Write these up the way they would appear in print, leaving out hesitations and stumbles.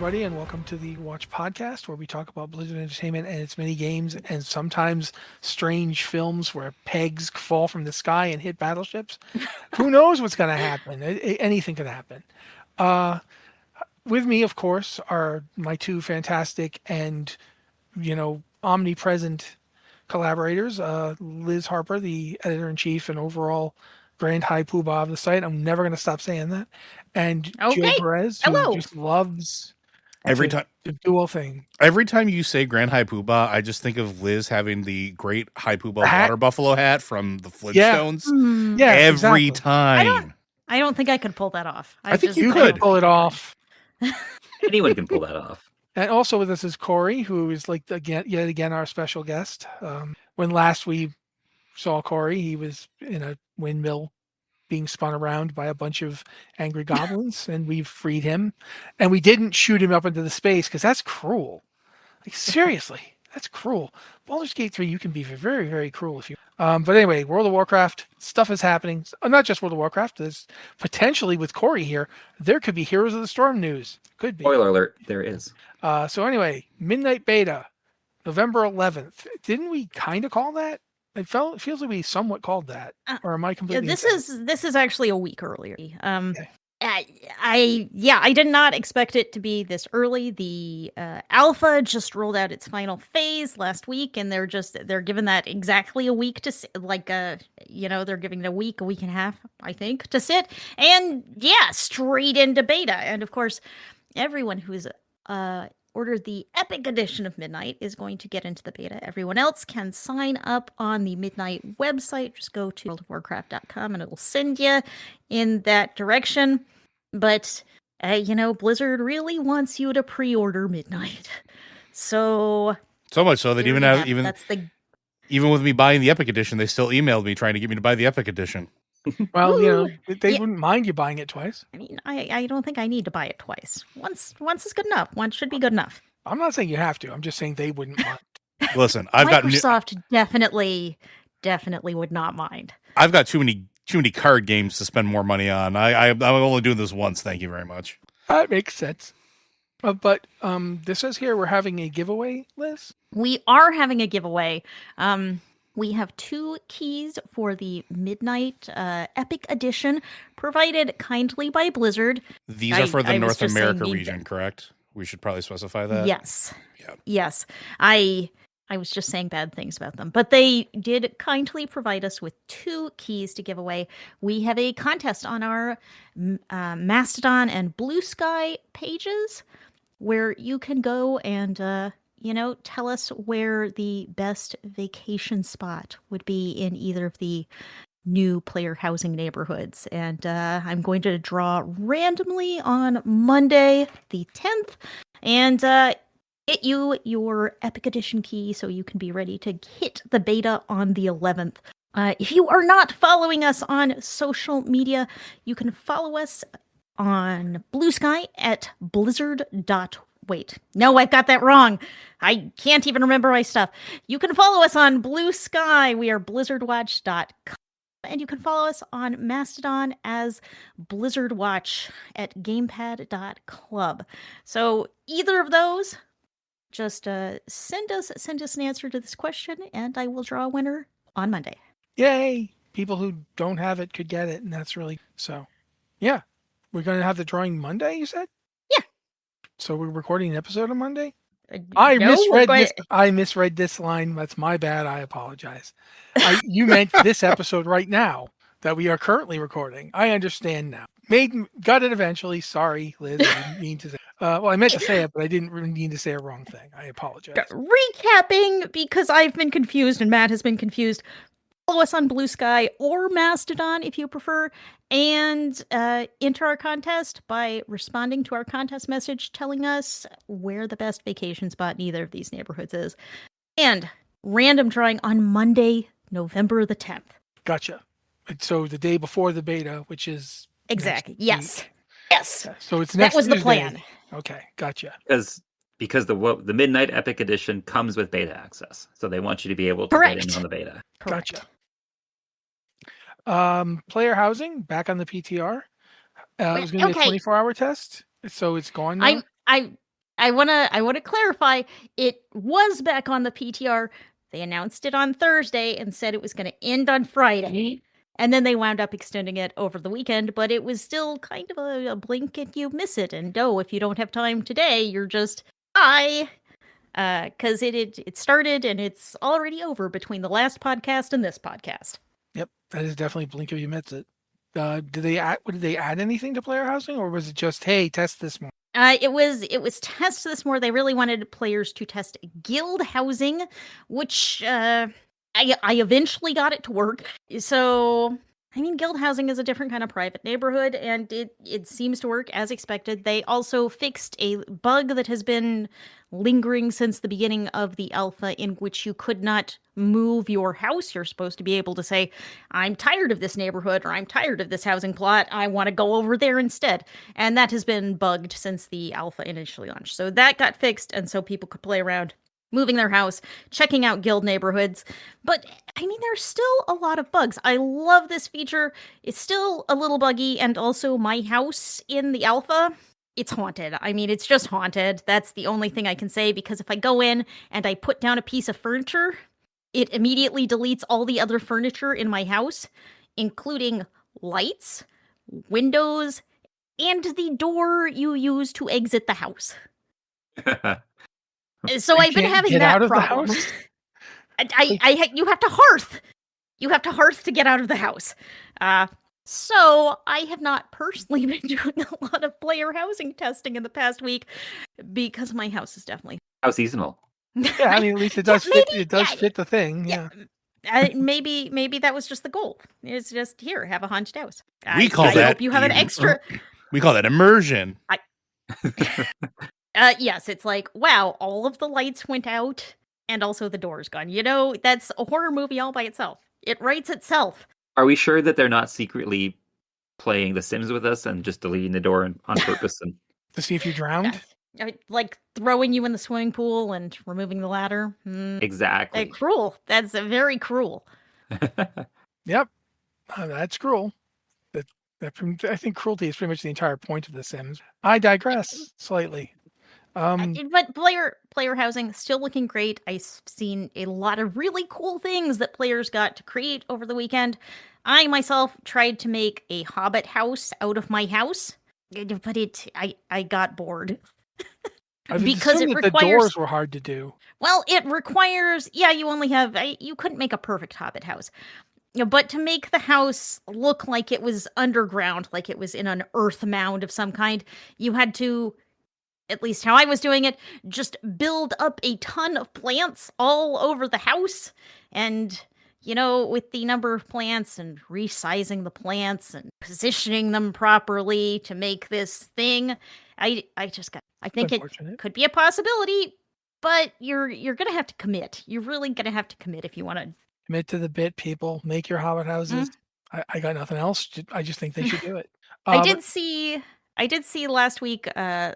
everybody, and welcome to the Watch Podcast, where we talk about Blizzard Entertainment and its many games, and sometimes strange films where pegs fall from the sky and hit battleships. Who knows what's going to happen? Anything could happen. Uh, with me, of course, are my two fantastic and, omnipresent collaborators, Liz Harper, the editor-in-chief and overall grand high poobah of the site. I'm never going to stop saying that. And Joe Okay. Perez, who Hello. just loves Every time, the dual thing. every time you say Grand High Poobah, I just think of Liz having the great High Poobah hat? water buffalo hat from the Flintstones. Yeah, Every exactly. time. I don't think I could pull that off. I think You you could could. pull it off. Anyone can pull that off. And also with us is Cory, who is yet again our special guest. When last we saw Cory, he was in a windmill being spun around by a bunch of angry goblins, and we've freed him. And we didn't shoot him up into the space because that's cruel. Like, seriously, that's cruel. Baldur's Gate 3, you can be very, very cruel if you... But anyway, World of Warcraft, stuff is happening. Not just World of Warcraft, there's potentially with Cory here, there could be Heroes of the Storm news. Could be. Spoiler alert, there is. So anyway, Midnight Beta, November 11th. Didn't we kind of call that? It feels like we somewhat called that. Or am I completely... This is actually a week earlier. Okay. I did not expect it to be this early. The alpha just rolled out its final phase last week, and they're given that exactly a week to they're giving it a week and a half, I think, to sit, and straight into beta. And of course, everyone who's ordered the Epic Edition of Midnight is going to get into the beta. Everyone else can sign up on the Midnight website. Just go to worldofwarcraft.com and it'll send you in that direction. But, Blizzard really wants you to pre-order Midnight. So much so that even with me buying the Epic Edition, they still emailed me trying to get me to buy the Epic Edition. Well, they wouldn't mind you buying it twice. I mean, I don't think I need to buy it twice. Once is good enough. Once should be good enough. I'm not saying you have to. I'm just saying they wouldn't mind. Listen, Microsoft definitely would not mind. I've got too many card games to spend more money on. I'm only doing this once. Thank you very much. That makes sense. But this says here we're having a giveaway, Liz. We are having a giveaway. We have 2 keys for the Midnight Epic Edition, provided kindly by Blizzard. These are for the North America region, correct? We should probably specify that. Yes. Yeah. Yes. I was just saying bad things about them, but they did kindly provide us with 2 keys to give away. We have a contest on our Mastodon and Blue Sky pages where you can go and tell us where the best vacation spot would be in either of the new player housing neighborhoods. And I'm going to draw randomly on Monday, the 10th, and get you your Epic Edition key so you can be ready to hit the beta on the 11th. If you are not following us on social media, you can follow us on Blue Sky at Wait, no, I've got that wrong. I can't even remember my stuff. You can follow us on Blue Sky. We are blizzardwatch.com. And you can follow us on Mastodon as blizzardwatch at gamepad.club. So either of those, just send us an answer to this question, and I will draw a winner on Monday. Yay! People who don't have it could get it, and that's really... So, yeah. We're going to have the drawing Monday, you said? So we're recording an episode on Monday? I misread this line. That's my bad. I apologize. You meant this episode right now that we are currently recording. I understand now. Got it eventually. Sorry, Liz. I didn't mean to say. I meant to say it, but I didn't really mean to say a wrong thing. I apologize. Recapping, because I've been confused and Matt has been confused. Follow us on Blue Sky or Mastodon if you prefer, and enter our contest by responding to our contest message telling us where the best vacation spot in either of these neighborhoods is. And random drawing on Monday, November the 10th. Gotcha. So the day before the beta, which is... Exactly. Yes. Yes. So it's next That was Tuesday. The plan. Okay. Gotcha. Because the Midnight Epic Edition comes with beta access. So they want you to be able to get in on the beta. Correct. Gotcha. Player housing back on the PTR. It was going to be a 24-hour test, so it's gone now. I wanna clarify. It was back on the PTR. They announced it on Thursday and said it was going to end on Friday. And then they wound up extending it over the weekend, but it was still kind of a blink and you miss it. And if you don't have time today, you're just bye. Because it started and it's already over between the last podcast and this podcast. Yep, that is definitely blink if you miss it. Did they add anything to player housing, or was it just, hey, test this more? It was test this more. They really wanted players to test guild housing, which I eventually got it to work. So I mean, guild housing is a different kind of private neighborhood, and it seems to work as expected. They also fixed a bug that has been lingering since the beginning of the alpha, in which you could not move your house. You're supposed to be able to say, I'm tired of this neighborhood, or I'm tired of this housing plot. I want to go over there instead. And that has been bugged since the alpha initially launched. So that got fixed, and so people could play around moving their house, checking out guild neighborhoods. But, I mean, there's still a lot of bugs. I love this feature. It's still a little buggy, and also my house in the alpha, it's haunted. I mean, it's just haunted. That's the only thing I can say, because if I go in and I put down a piece of furniture, it immediately deletes all the other furniture in my house, including lights, windows, and the door you use to exit the house. So I've been having that problem. You have to hearth. You have to hearth to get out of the house. So I have not personally been doing a lot of player housing testing in the past week, because my house is definitely how seasonal. Yeah, I mean, at least it does fit. It does fit the thing. Yeah. Maybe that was just the goal. It's just, here, have a haunted house. I hope you have an extra. We call that immersion. Yes, it's like, wow, all of the lights went out and also the door's gone. You know, that's a horror movie all by itself. It writes itself. Are we sure that they're not secretly playing The Sims with us and just deleting the door on purpose? And to see if you drowned? Like throwing you in the swimming pool and removing the ladder? Exactly. Cruel. That's very cruel. Yep. That's cruel. I think cruelty is pretty much the entire point of The Sims. I digress slightly. But player housing still looking great. I've seen a lot of really cool things that players got to create over the weekend. I myself tried to make a hobbit house out of my house, but I got bored. Because it requires, the doors were hard to do. Well, it requires, you couldn't make a perfect hobbit house. But to make the house look like it was underground, like it was in an earth mound of some kind, you had to, at least how I was doing it, just build up a ton of plants all over the house. And, with the number of plants and resizing the plants and positioning them properly to make this thing, I think it could be a possibility, but you're going to have to commit. You're really going to have to commit if you want to. Commit to the bit, people. Make your hobbit houses. I got nothing else. I just think they should do it. I did see last week,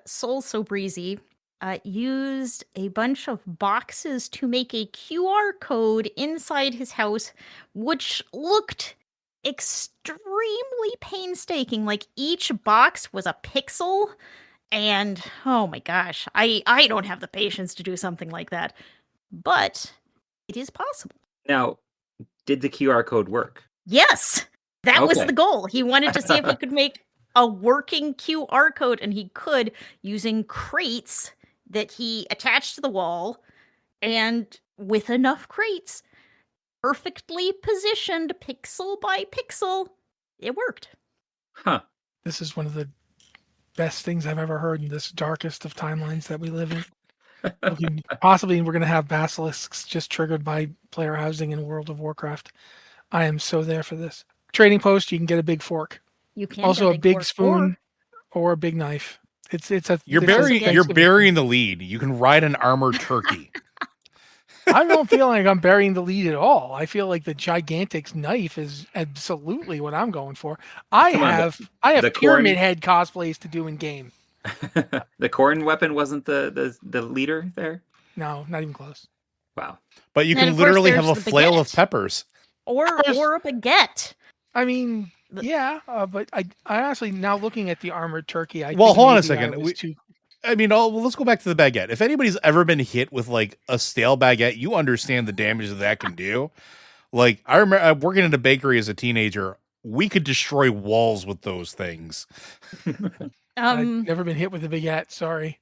Soul So Breezy used a bunch of boxes to make a QR code inside his house, which looked extremely painstaking. Like, each box was a pixel, and oh my gosh, I don't have the patience to do something like that. But it is possible. Now, did the QR code work? Yes, that was the goal. He wanted to see if he could make a working QR code, and he could, using crates that he attached to the wall, and with enough crates, perfectly positioned pixel by pixel, it worked. Huh. This is one of the best things I've ever heard in this darkest of timelines that we live in. Possibly we're going to have basilisks just triggered by player housing in World of Warcraft. I am so there for this. Trading post, you can get a big fork. You can also a big spoon or a big knife. You're burying the lead. You can ride an armored turkey. I don't feel like I'm burying the lead at all. I feel like the gigantic knife is absolutely what I'm going for. I have pyramid head cosplays to do in game. The corn weapon wasn't the leader there? No, not even close. Wow. But you can literally have a flail of peppers. Or a baguette. I mean, yeah, but I honestly, now looking at the armored turkey, hold on a second. I mean, let's go back to the baguette. If anybody's ever been hit with like a stale baguette, you understand the damage that can do. Like, I remember working in a bakery as a teenager. We could destroy walls with those things. I've never been hit with a baguette. Sorry.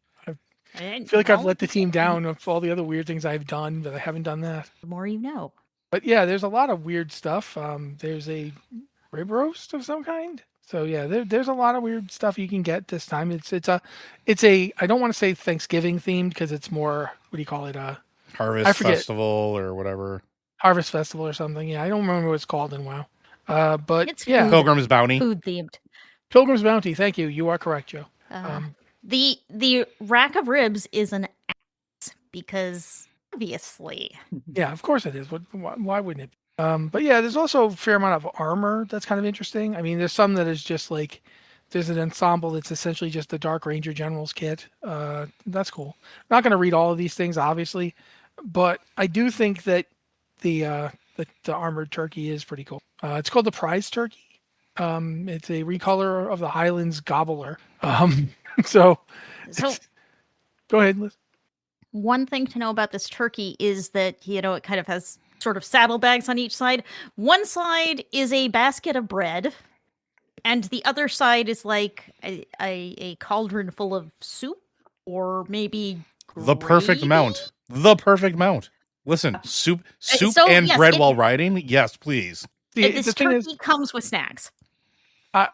I feel like I've let the team down of all the other weird things I've done, but I haven't done that. The more you know. But yeah, there's a lot of weird stuff. There's a rib roast of some kind. So yeah, there's a lot of weird stuff you can get this time. It's a I don't want to say Thanksgiving themed because it's more, what do you call it? Harvest Festival or whatever. Harvest Festival or something. Yeah, I don't remember what it's called in WoW. But it's yeah, Pilgrim's Bounty. Food themed. Pilgrim's Bounty. Thank you. You are correct, Joe. The rack of ribs is an axe because obviously. Yeah, of course it is. Why wouldn't it? But yeah, there's also a fair amount of armor that's kind of interesting. I mean, there's some that is just like, there's an ensemble that's essentially just the Dark Ranger General's kit. That's cool. I'm not going to read all of these things, obviously, but I do think that the armored turkey is pretty cool. It's called the Prize Turkey. It's a recolor of the Highlands Gobbler. So go ahead, Liz. One thing to know about this turkey is that, it kind of has sort of saddlebags on each side. One side is a basket of bread, and the other side is like a cauldron full of soup, or maybe the perfect mount. The perfect mount. Listen, soup and yes, bread while riding. Yes, please. This turkey comes with snacks.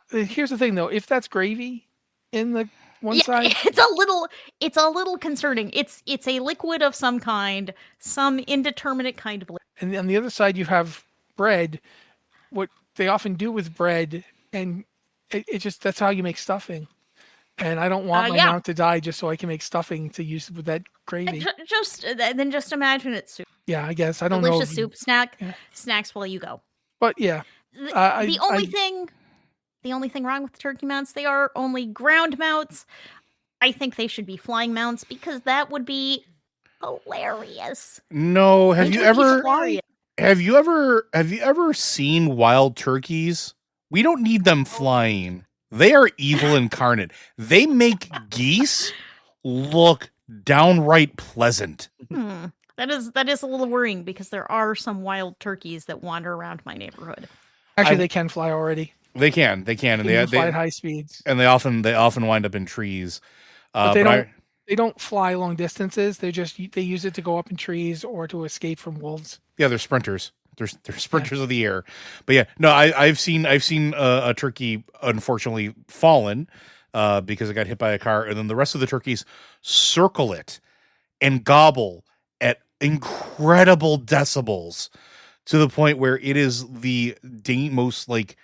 Here's the thing, though. If that's gravy in the one side, it's a little concerning. It's a liquid of some kind, some indeterminate kind of liquid. And on the other side, you have bread. What they often do with bread, and it just, that's how you make stuffing. And I don't want my mount to die just so I can make stuffing to use with that gravy. Just imagine it's soup. Yeah, I guess I don't know. Delicious soup snacks while you go. But yeah, the only thing wrong with the turkey mounts, they are only ground mounts. I think they should be flying mounts because that would be hilarious. No, have you ever seen wild turkeys? We don't need them flying. They are evil incarnate. They make geese look downright pleasant. That is a little worrying because there are some wild turkeys that wander around my neighborhood. Actually, they can fly already. They can, and they fly at high speeds. And they often wind up in trees. But they don't fly long distances. They use it to go up in trees or to escape from wolves. Yeah, they're sprinters. They're sprinters of the air. But yeah, no, I've seen a turkey unfortunately fallen because it got hit by a car, and then the rest of the turkeys circle it and gobble at incredible decibels to the point where it is the most like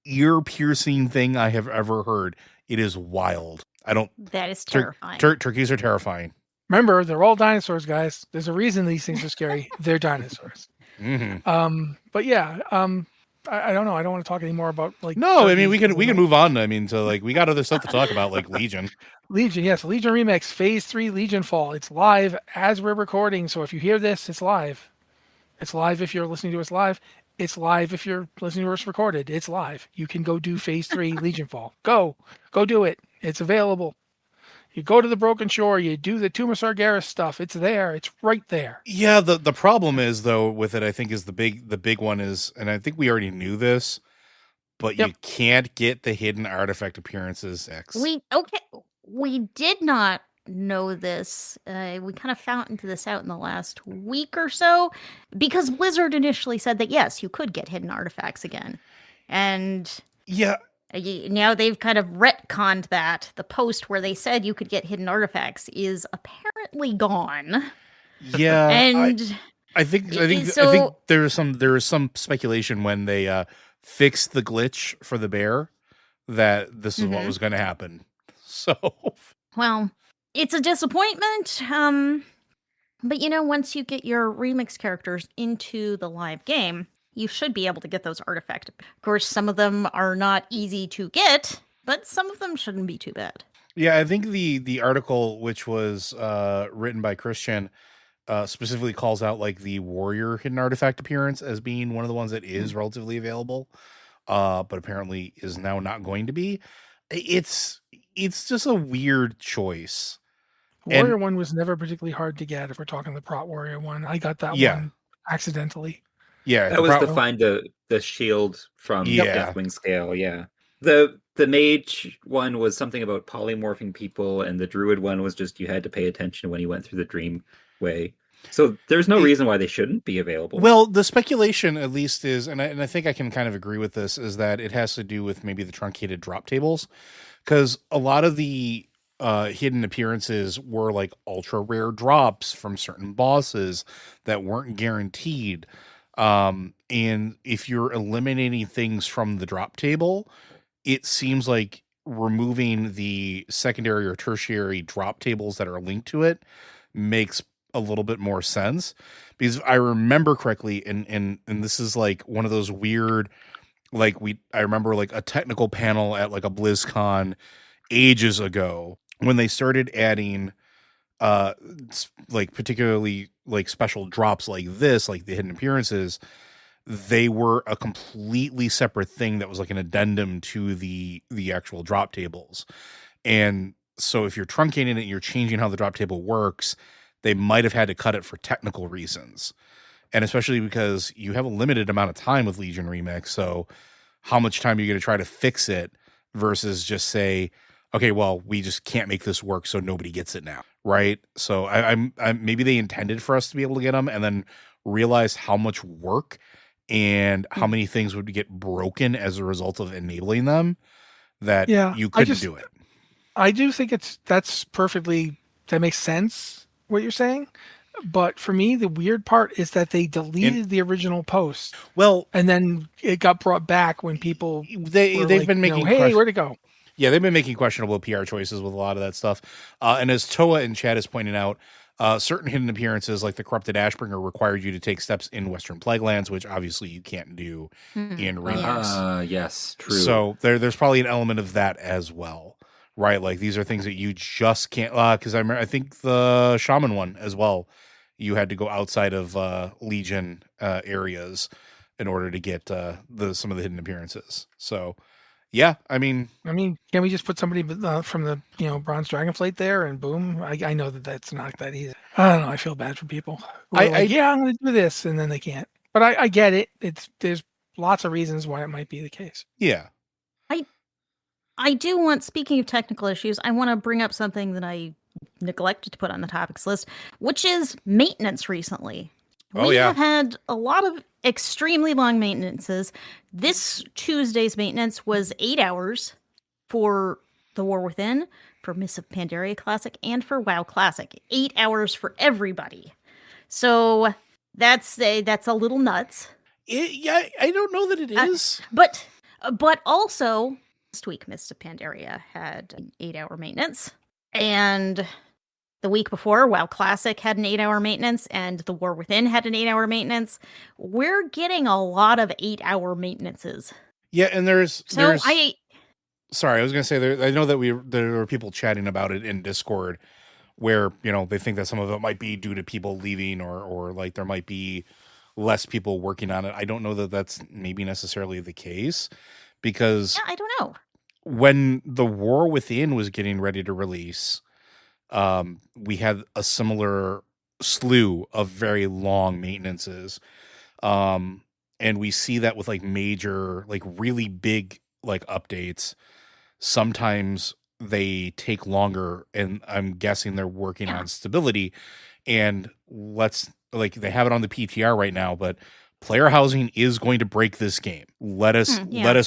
ear-piercing thing I have ever heard. It is wild. That is terrifying. Turkeys are terrifying. Remember, they're all dinosaurs, guys. There's a reason these things are scary. They're dinosaurs. Mm-hmm. But yeah, I don't know. I don't want to talk anymore about like. No, I mean we can move on. I mean, to like we got other stuff to talk about, like Legion. Legion, yes, Legion Remix Phase 3 Legion Fall. It's live as we're recording. So if you hear this, it's live. It's live if you're listening to us live. It's live if you're listening to us recorded. It's live. You can go do Phase 3 Legion Fall. Go do it. It's available. You go to the Broken Shore, you do the Tomb of Sargeras stuff. It's there. It's right there. Yeah, the problem is though with it, I think is the big one is, and I think we already knew this, but you can't get the hidden artifact appearances. We did not know this. We kind of found this out in the last week or so because Blizzard initially said that yes, you could get hidden artifacts again, and yeah. Now they've kind of retconned that. The post where they said you could get hidden artifacts is apparently gone. Yeah, and I think there was some speculation when they fixed the glitch for the bear that this is what was going to happen. So, well, it's a disappointment. But once you get your remix characters into the live game, you should be able to get those artifacts. Of course, some of them are not easy to get, but some of them shouldn't be too bad. Yeah, I think the article, which was written by Christian, specifically calls out like the warrior hidden artifact appearance as being one of the ones that is relatively available, but apparently is now not going to be. It's just a weird choice Warrior one was never particularly hard to get. If we're talking the Prot Warrior one, I got that one accidentally. Yeah, That was to find the shield from Deathwing Scale. Yeah, the mage one was something about polymorphing people, and the druid one was just you had to pay attention when you went through the dream way. So there's no reason why they shouldn't be available. Well, the speculation at least is, and I think I can kind of agree with this, is that it has to do with maybe the truncated drop tables, because a lot of the hidden appearances were like ultra rare drops from certain bosses that weren't guaranteed. And if you're eliminating things from the drop table, it seems like removing the secondary or tertiary drop tables that are linked to it makes a little bit more sense, because I remember correctly, and this is like one of those weird, like I remember like a technical panel at like a BlizzCon ages ago when they started adding like particularly like special drops like this, like the hidden appearances. They were a completely separate thing that was like an addendum to the actual drop tables. And so if you're truncating it, you're changing how the drop table works, they might have had to cut it for technical reasons. And especially because you have a limited amount of time with Legion Remix. So how much time are you going to try to fix it versus just say, okay, well, we just can't make this work, so nobody gets it now. Right. So I'm maybe they intended for us to be able to get them and then realized how much work and how many things would get broken as a result of enabling them that you couldn't do it. I do think that makes sense what you're saying. But for me, the weird part is that they deleted the original post. Well, and then it got brought back when people they've been making hey, where'd it go? Yeah, they've been making questionable PR choices with a lot of that stuff. And as Toa in chat is pointing out, certain hidden appearances like the Corrupted Ashbringer required you to take steps in Western Plaguelands, which obviously you can't do in Remix. Yes, true. So there's probably an element of that as well, right? Like these are things that you just can't. Because I think the Shaman one as well, you had to go outside of Legion areas in order to get some of the hidden appearances. So. Yeah, I mean, can we just put somebody from the Bronze Dragonflight there and boom? I know that's not that easy. I don't know. I feel bad for people. I'm going to do this, and then they can't. But I get it. There's lots of reasons why it might be the case. Yeah, I do want. Speaking of technical issues, I want to bring up something that I neglected to put on the topics list, which is maintenance recently. We have had a lot of extremely long maintenances. This Tuesday's maintenance was 8 hours for The War Within, for Mists of Pandaria Classic, and for WoW Classic. 8 hours for everybody. So that's a little nuts. I don't know that it is. But also, last week Mists of Pandaria had an 8-hour maintenance. And the week before, WoW Classic had an 8-hour maintenance, and The War Within had an 8-hour maintenance. We're getting a lot of 8-hour maintenances. Yeah, and sorry, I was going to say I know that there were people chatting about it in Discord, where they think that some of it might be due to people leaving, or like there might be less people working on it. I don't know that that's maybe necessarily the case, because I don't know. When The War Within was getting ready to release, we had a similar slew of very long maintenances. And we see that with like major, like really big, like updates. Sometimes they take longer, and I'm guessing they're working on stability. And they have it on the PTR right now, but player housing is going to break this game. Let us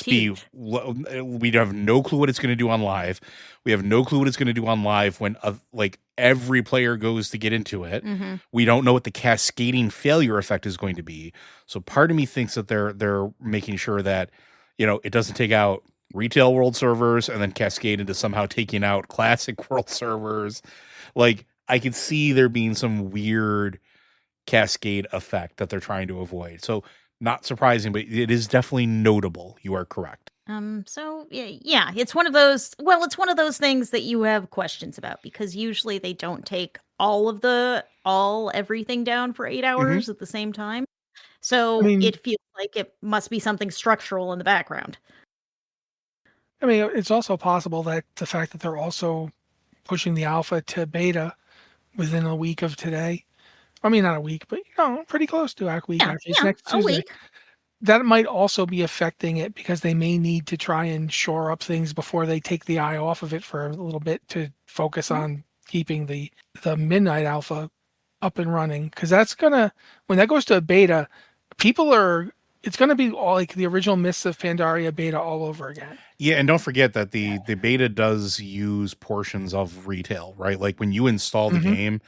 be. We have no clue what it's going to do on live. We have no clue what it's going to do on live when like every player goes to get into it. Mm-hmm. We don't know what the cascading failure effect is going to be. So part of me thinks that they're making sure that it doesn't take out retail world servers and then cascade into somehow taking out classic world servers. Like I could see there being some weird cascade effect that they're trying to avoid. So not surprising, but it is definitely notable. You are correct. So yeah, it's one of those things that you have questions about, because usually they don't take everything down for 8 hours at the same time. So it feels like it must be something structural in the background. I mean, it's also possible that the fact that they're also pushing the alpha to beta within a week of today. I mean, not a week, but pretty close to a week. Yeah, Actually, it's yeah, next a Tuesday. week. That might also be affecting it because they may need to try and shore up things before they take the eye off of it for a little bit to focus on keeping the midnight alpha up and running. Because that's gonna, when that goes to a beta, it's gonna be all like the original Mists of Pandaria beta all over again. Yeah, and don't forget that the beta does use portions of retail, right? Like when you install the game,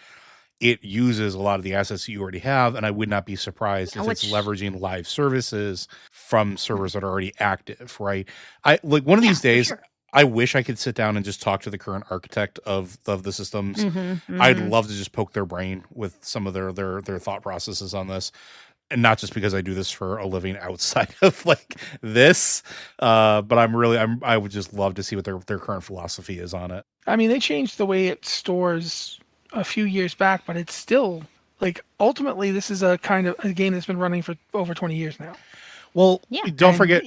it uses a lot of the assets that you already have, and I would not be surprised if it's leveraging live services from servers that are already active, right? I like one of these days. Sure. I wish I could sit down and just talk to the current architect of the systems. Mm-hmm, I'd love to just poke their brain with some of their thought processes on this, and not just because I do this for a living outside of like this, but I would just love to see what their current philosophy is on it. I mean, they changed the way it stores a few years back, but it's still like ultimately this is a kind of a game that's been running for over 20 years now. Well, Yeah. don't forget.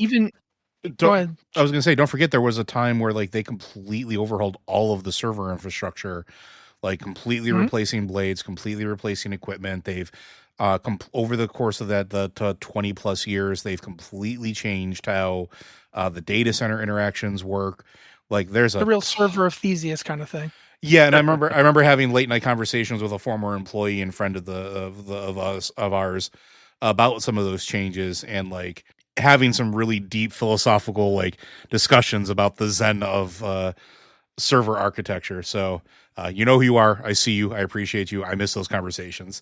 Go ahead. I was going to say, don't forget there was a time where like they completely overhauled all of the server infrastructure, like completely replacing blades, completely replacing equipment. They've over the course of the 20 plus years, they've completely changed how the data center interactions work. Like there's the real server of Theseus kind of thing. Yeah, and I remember having late night conversations with a former employee and friend of ours about some of those changes, and like having some really deep philosophical like discussions about the zen of server architecture. So you know who you are. I see you. I appreciate you. I miss those conversations.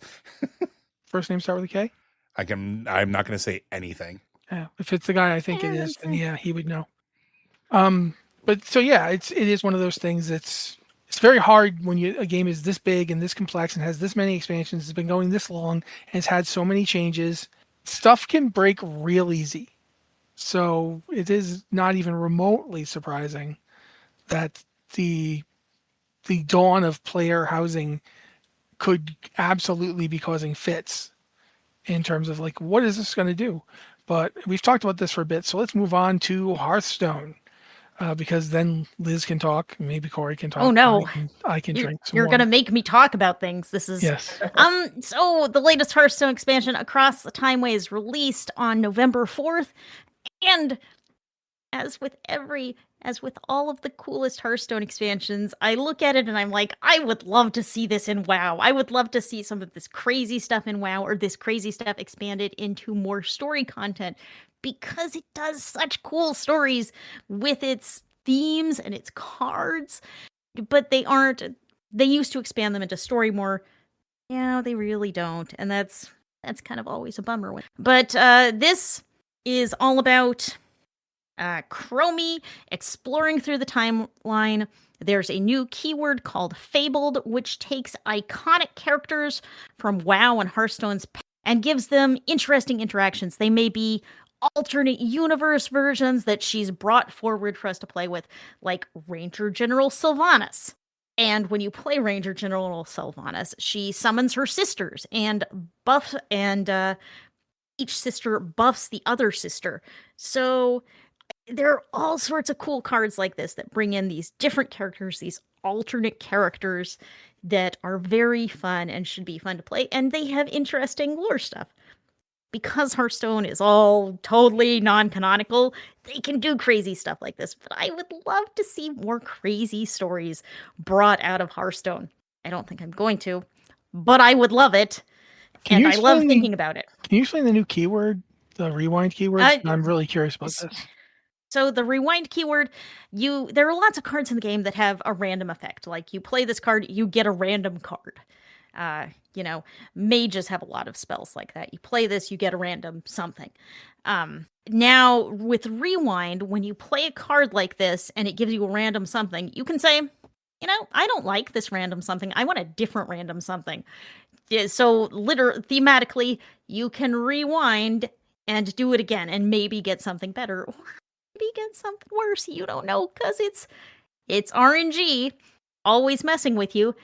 First name start with a K? I'm not going to say anything. Yeah, if it's the guy I think it is, then yeah, he would know. But so yeah, it is one of those things that's it's very hard when a game is this big and this complex and has this many expansions, it's been going this long, and it's had so many changes. Stuff can break real easy. So it is not even remotely surprising that the dawn of player housing could absolutely be causing fits in terms of like, what is this going to do? But we've talked about this for a bit, so let's move on to Hearthstone. Because then Liz can talk, maybe Cory can talk. Oh no, I can drink some You're more. gonna make me talk about things. This is yes. So the latest Hearthstone expansion, Across the Timeways, released on November 4th, and as with all of the coolest Hearthstone expansions, I look at it and I'm like, I would love to see this in WoW. I would love to see some of this crazy stuff in WoW, or this crazy stuff expanded into more story content, because it does such cool stories with its themes and its cards. But they used to expand them into story more. Yeah, they really don't. And that's kind of always a bummer. But this is all about Chromie exploring through the timeline. There's a new keyword called Fabled, which takes iconic characters from WoW and Hearthstone's and gives them interesting interactions. They may be alternate universe versions that she's brought forward for us to play with, like Ranger General Sylvanas. And when you play Ranger General Sylvanas, she summons her sisters and each sister buffs the other sister. So there are all sorts of cool cards like this that bring in these different characters, these alternate characters that are very fun and should be fun to play. And they have interesting lore stuff. Because Hearthstone is all totally non-canonical, they can do crazy stuff like this. But I would love to see more crazy stories brought out of Hearthstone. I don't think I'm going to, but I would love it. And I love thinking about it. Can you explain the new keyword, the rewind keyword? I'm really curious about this. So the rewind keyword, there are lots of cards in the game that have a random effect. Like you play this card, you get a random card. Mages have a lot of spells like that. You play this, you get a random something. Now, with Rewind, when you play a card like this and it gives you a random something, you can say, I don't like this random something. I want a different random something. Yeah, so thematically, you can rewind and do it again and maybe get something better, or maybe get something worse. You don't know, because it's RNG, always messing with you.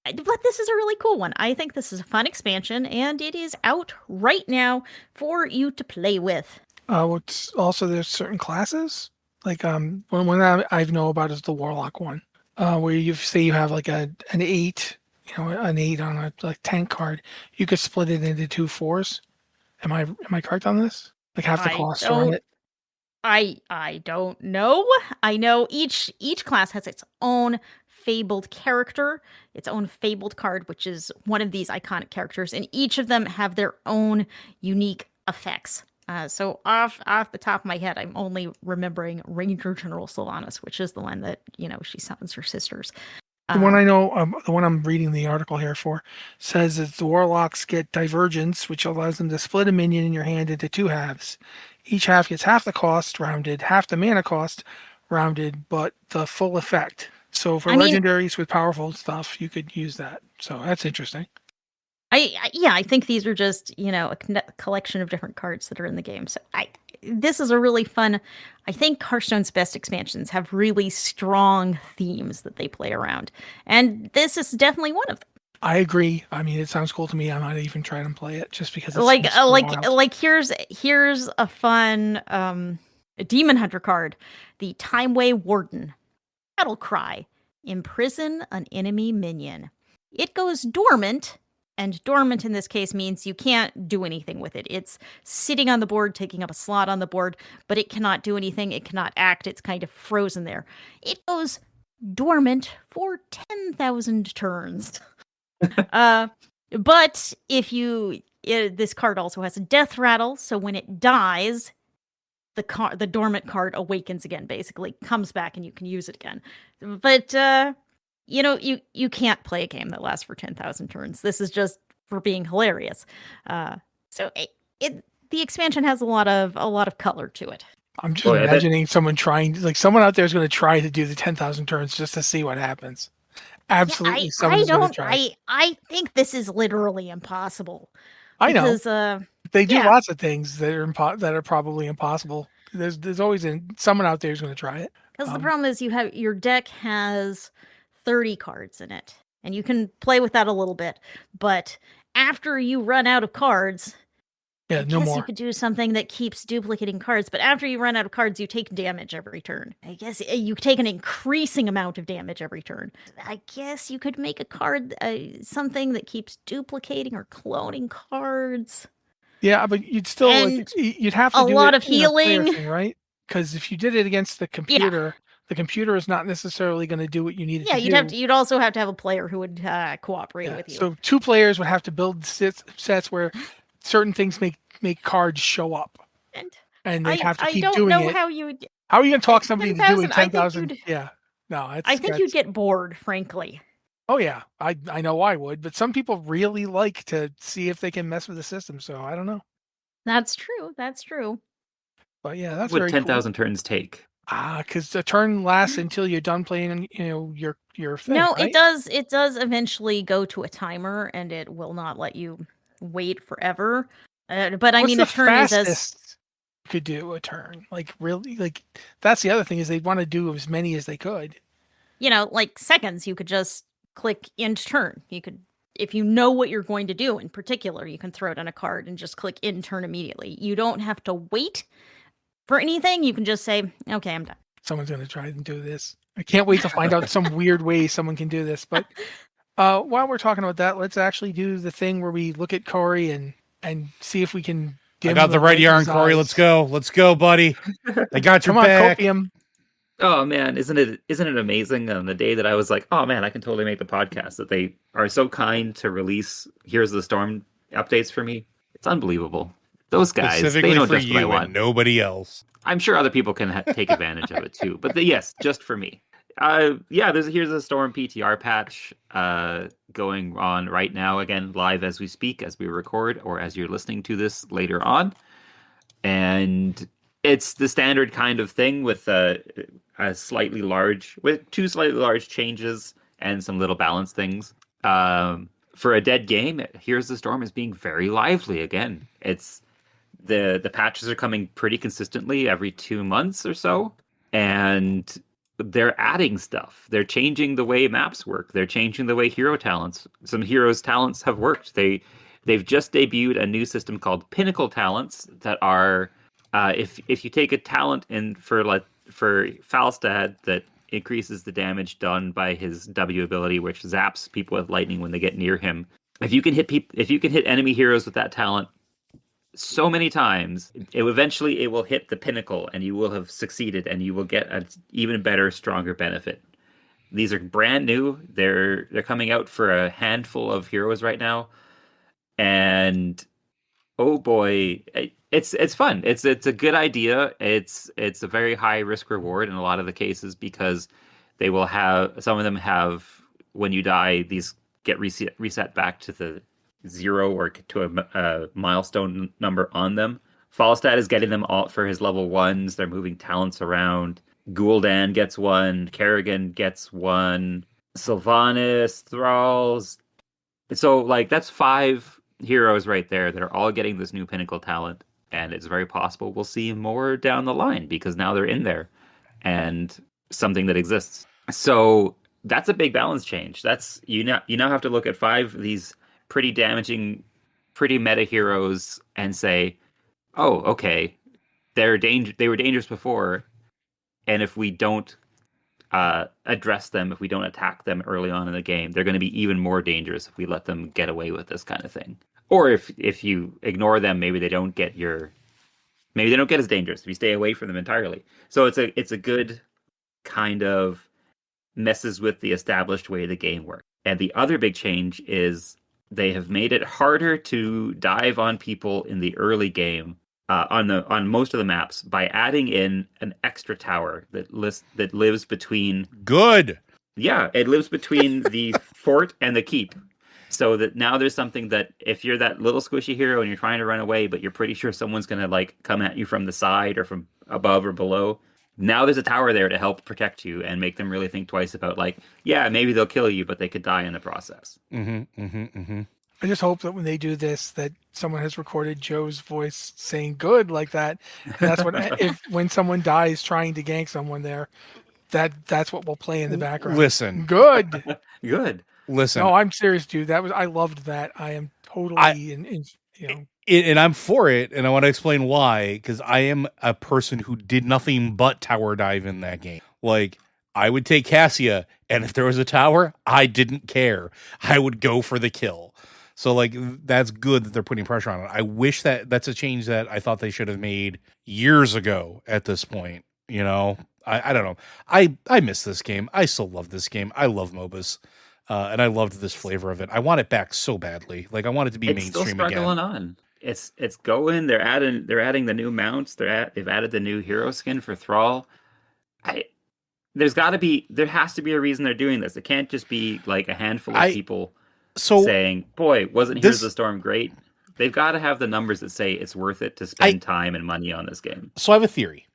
But this is a really cool one. I think this is a fun expansion, and it is out right now for you to play with. What's also, there's certain classes, like one I know about is the Warlock one, where you say you have like an 8, an 8 on a like tank card, you could split it into 2 4s. Am I correct on this? Like half the I cost to run don't it. I don't know. I know each class has its own fabled character, its own fabled card, which is one of these iconic characters, and each of them have their own unique effects. So off the top of my head, I'm only remembering Ranger General Sylvanas, which is the one that she summons her sisters. The one I know, the one I'm reading the article here for, says that the warlocks get divergence, which allows them to split a minion in your hand into 2 halves. Each half gets half the cost rounded, half the mana cost rounded, but the full effect. So for legendaries with powerful stuff, you could use that. So that's interesting. I think these are just a collection of different cards that are in the game. So this is a really fun. I think Hearthstone's best expansions have really strong themes that they play around, and this is definitely one of them. I agree. I mean, it sounds cool to me. I might even try and play it just because it's here's a fun Demon Hunter card, the Timeway Warden. Battle Cry: imprison an enemy minion. It goes dormant. And dormant in this case means you can't do anything with it. It's sitting on the board, taking up a slot on the board, but it cannot do anything. It cannot act. It's kind of frozen there. It goes dormant for 10,000 turns. But this card also has a death rattle, so when it dies, the dormant card awakens again, basically comes back, and you can use it again. But you can't play a game that lasts for 10,000 turns. This is just for being hilarious. So the expansion has a lot of color to it. I'm just imagining someone out there is going to try to do the 10,000 turns just to see what happens. Absolutely, someone's going to try. I think this is literally impossible. I know. They do lots of things that are probably impossible. There's always someone out there who's going to try it. Because the problem is your deck has 30 cards in it, and you can play with that a little bit, but after you run out of cards, I guess you could do something that keeps duplicating cards, but after you run out of cards, you take damage every turn. I guess you take an increasing amount of damage every turn. I guess you could make a card, something that keeps duplicating or cloning cards. Yeah, but you'd still you'd have to do a lot of healing, thing, right? Because if you did it against the computer, the computer is not necessarily going to do what you need to do. You'd also have to have a player who would cooperate with you. So 2 players would have to build sets where certain things make cards show up, and they have to keep doing it. How are you going to talk somebody to doing 10,000? Yeah, no, I think you'd get bored, frankly. Oh yeah, I know I would, but some people really like to see if they can mess with the system. So I don't know. That's true. But yeah, that's what 10,000 turns take. Because the turn lasts until you're done playing, your thing. No, right? It does eventually go to a timer, and it will not let you wait forever. But I mean, a turn is as could do a turn. Like really, like that's the other thing is they want to do as many as they could. Like seconds. You could just click end turn. You could, if you know what you're going to do in particular, you can throw it on a card and just click end turn immediately. You don't have to wait for anything. You can just say, okay, I'm done. Someone's going to try and do this. I can't wait to find out some weird way someone can do this. But while we're talking about that, let's actually do the thing where we look at Cory and see if we can. I got the red yarn, Cory. Let's go, buddy. I got your back. Copium. Oh man, isn't it amazing on the day that I was like, oh man, I can totally make the podcast, that they are so kind to release Here's the Storm updates for me. It's unbeliable. Those guys, they know just what I want. Nobody else. I'm sure other people can take advantage of it too, but yes, just for me. There's a Here's the Storm PTR patch going on right now, again, live as we speak, as we record, or as you're listening to this later on. And it's the standard kind of thing with two slightly large changes and some little balance things. For a dead game, Here's the Storm is being very lively again. It's the patches are coming pretty consistently every 2 months or so, and they're adding stuff. They're changing the way maps work. They're changing the way some heroes' talents have worked. They've just debuted a new system called Pinnacle Talents that are if you take a talent in for Falstad that increases the damage done by his W ability, which zaps people with lightning when they get near him. If you can hit enemy heroes with that talent so many times, it will hit the pinnacle, and you will have succeeded, and you will get an even better, stronger benefit. These are brand new. They're coming out for a handful of heroes right now, and oh boy, it's fun. It's a good idea. It's a very high risk reward in a lot of the cases, because they will have, some of them have, when you die, these get reset back to the 0 or to a milestone number on them. Falstad is getting them all for his level 1s. They're moving talents around. Gul'dan gets one. Kerrigan gets one. Sylvanas, Thralls. So, like, that's 5 heroes right there that are all getting this new pinnacle talent. And it's very possible we'll see more down the line, because now they're in there and something that exists. So that's a big balance change. That's you now have to look at 5 of these pretty damaging, pretty meta heroes and say, oh, okay, they were dangerous before, and if we don't address them, if we don't attack them early on in the game, they're going to be even more dangerous if we let them get away with this kind of thing. Or if you ignore them, maybe they don't get as dangerous if you stay away from them entirely. So it's a good kind of messes with the established way the game works. And the other big change is they have made it harder to dive on people in the early game on most of the maps by adding in an extra tower that lives between. Good. Yeah, it lives between the fort and the keep. So that now there's something that if you're that little squishy hero and you're trying to run away, but you're pretty sure someone's going to like come at you from the side or from above or below, now there's a tower there to help protect you and make them really think twice about, like, yeah, maybe they'll kill you, but they could die in the process. I just hope that when they do this, that someone has recorded Joe's voice saying "good" like that. And that's what when someone dies trying to gank someone there, that's what will play in the background. Listen, good. Listen, no, I'm serious, dude. I loved that. I am totally and I'm for it, and I want to explain why, because I am a person who did nothing but tower dive in that game. Like, I would take Cassia, and if there was a tower, I didn't care. I would go for the kill. So, like, that's good that they're putting pressure on it. I wish that's a change that I thought they should have made years ago at this point. You know, I don't know. I miss this game. I still love this game. I love MOBAs. And I loved this flavor of it. I want it back so badly. Like, I want it to be mainstream still struggling again. On. It's going. They're adding the new mounts. They've added the new hero skin for Thrall. There has to be a reason they're doing this. It can't just be like a handful of people saying, "Boy, wasn't Here's the Storm great?" They've got to have the numbers that say it's worth it to spend time and money on this game. So I have a theory.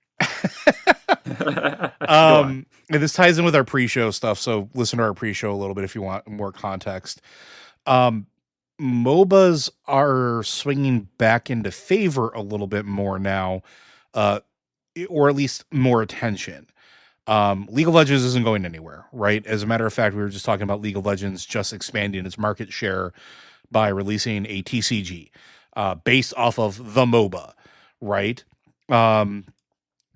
And this ties in with our pre-show stuff. So listen to our pre-show a little bit if you want more context. MOBAs are swinging back into favor a little bit more now, or at least more attention. League of Legends isn't going anywhere, right? As a matter of fact, we were just talking about League of Legends just expanding its market share by releasing a TCG based off of the MOBA, right?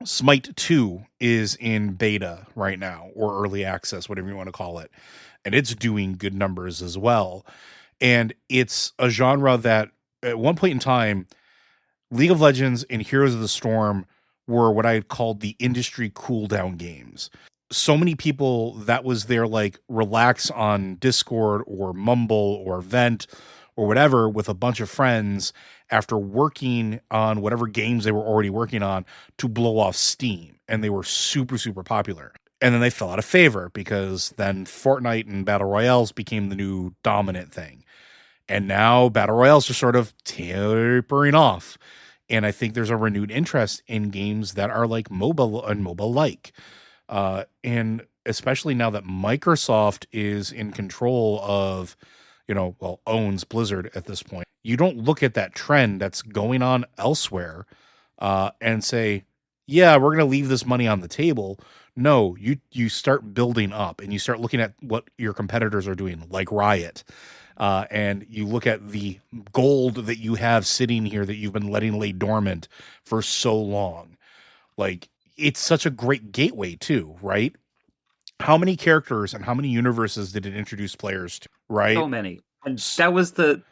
Smite 2 is in beta right now, or early access, whatever you want to call it. And it's doing good numbers as well. And it's a genre that at one point in time, League of Legends and Heroes of the Storm were what I called the industry cooldown games. So many people, that was their like relax on Discord or Mumble or Vent or whatever with a bunch of friends after working on whatever games they were already working on to blow off steam. And they were super, super popular. And then they fell out of favor because then Fortnite and Battle Royales became the new dominant thing. And now Battle Royales are sort of tapering off. And I think there's a renewed interest in games that are like mobile and mobile-like. And especially now that Microsoft is in control of, owns Blizzard at this point, you don't look at that trend that's going on elsewhere and say, yeah, we're going to leave this money on the table. No, you start building up and you start looking at what your competitors are doing, like Riot. And you look at the gold that you have sitting here that you've been letting lay dormant for so long. Like, it's such a great gateway too, right? how many characters and how many universes did it introduce players to, right? So many. And that was the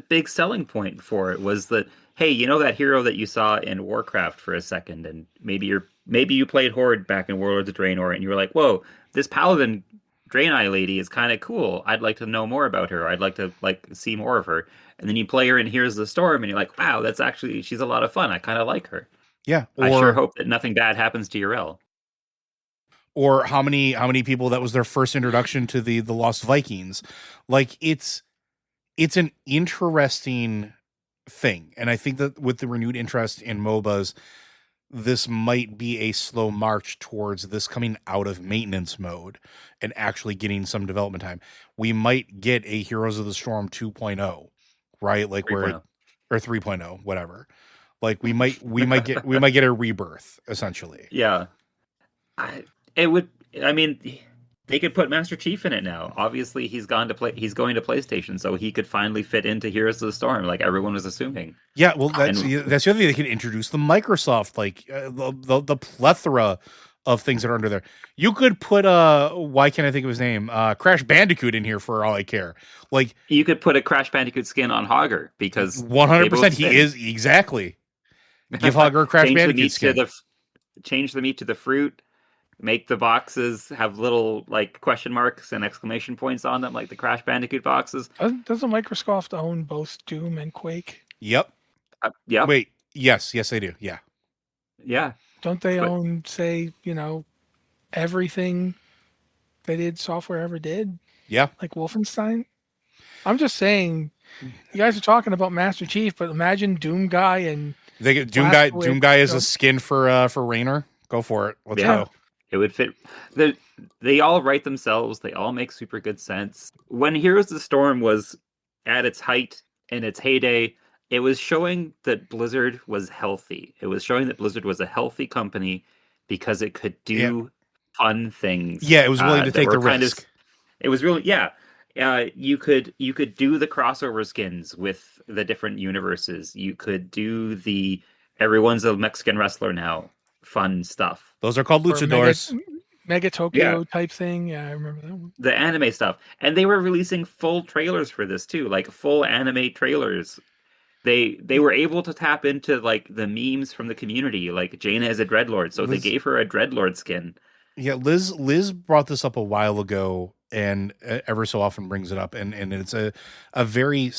big selling point for it, was that, hey, you know that hero that you saw in Warcraft for a second, and maybe you played Horde back in Warlords of Draenor, and you were like, whoa, this Paladin Draenei lady is kind of cool. I'd like to know more about her. I'd like to see more of her. And then you play her in Here's the Storm, and you're like, wow, she's a lot of fun. I kind of like her. Yeah. I sure hope that nothing bad happens to Yrel. Or how many people that was their first introduction to the Lost Vikings. Like, it's an interesting thing. And I think that with the renewed interest in MOBAs, this might be a slow march towards this coming out of maintenance mode and actually getting some development time. We might get a Heroes of the Storm 2.0, right? Like 3.0. or 3.0, whatever. Like we might get a rebirth, essentially. Yeah. I mean, they could put Master Chief in it now. Obviously, he's going to PlayStation, so he could finally fit into Heroes of the Storm, like everyone was assuming. Yeah, well, that's the other thing. They could introduce the Microsoft, like the plethora of things that are under there. You could put why can't I think of his name? Crash Bandicoot in here for all I care. Like, you could put a Crash Bandicoot skin on Hogger, because 100% he is exactly. Give Hogger a Crash Bandicoot skin. Change the meat to the fruit. Make the boxes have little question marks and exclamation points on them, like the Crash Bandicoot boxes. Doesn't Microsoft own both Doom and Quake? Yep. Yep. Wait. Yes, they do. Yeah. Yeah. Don't they own, say, everything they did Software ever did? Yeah. Like Wolfenstein? I'm just saying, you guys are talking about Master Chief, but imagine Doom Guy and they get Doom Guy is a skin for Raynor. Go for it. Let's go. It would fit. They all write themselves. They all make super good sense. When Heroes of the Storm was at its height and its heyday, it was showing that Blizzard was healthy. It was showing that Blizzard was a healthy company because it could do fun things. Yeah, it was willing to take the risk. It was really, you could do the crossover skins with the different universes. You could do everyone's a Mexican wrestler now. Fun stuff. Those are called luchadors. Mega Tokyo type thing. Yeah, I remember that one. The anime stuff. And they were releasing full trailers for this too, like full anime trailers. They were able to tap into the memes from the community, like Jaina is a Dreadlord, so they gave her a Dreadlord skin. Yeah, Liz brought this up a while ago and ever so often brings it up, and it's a very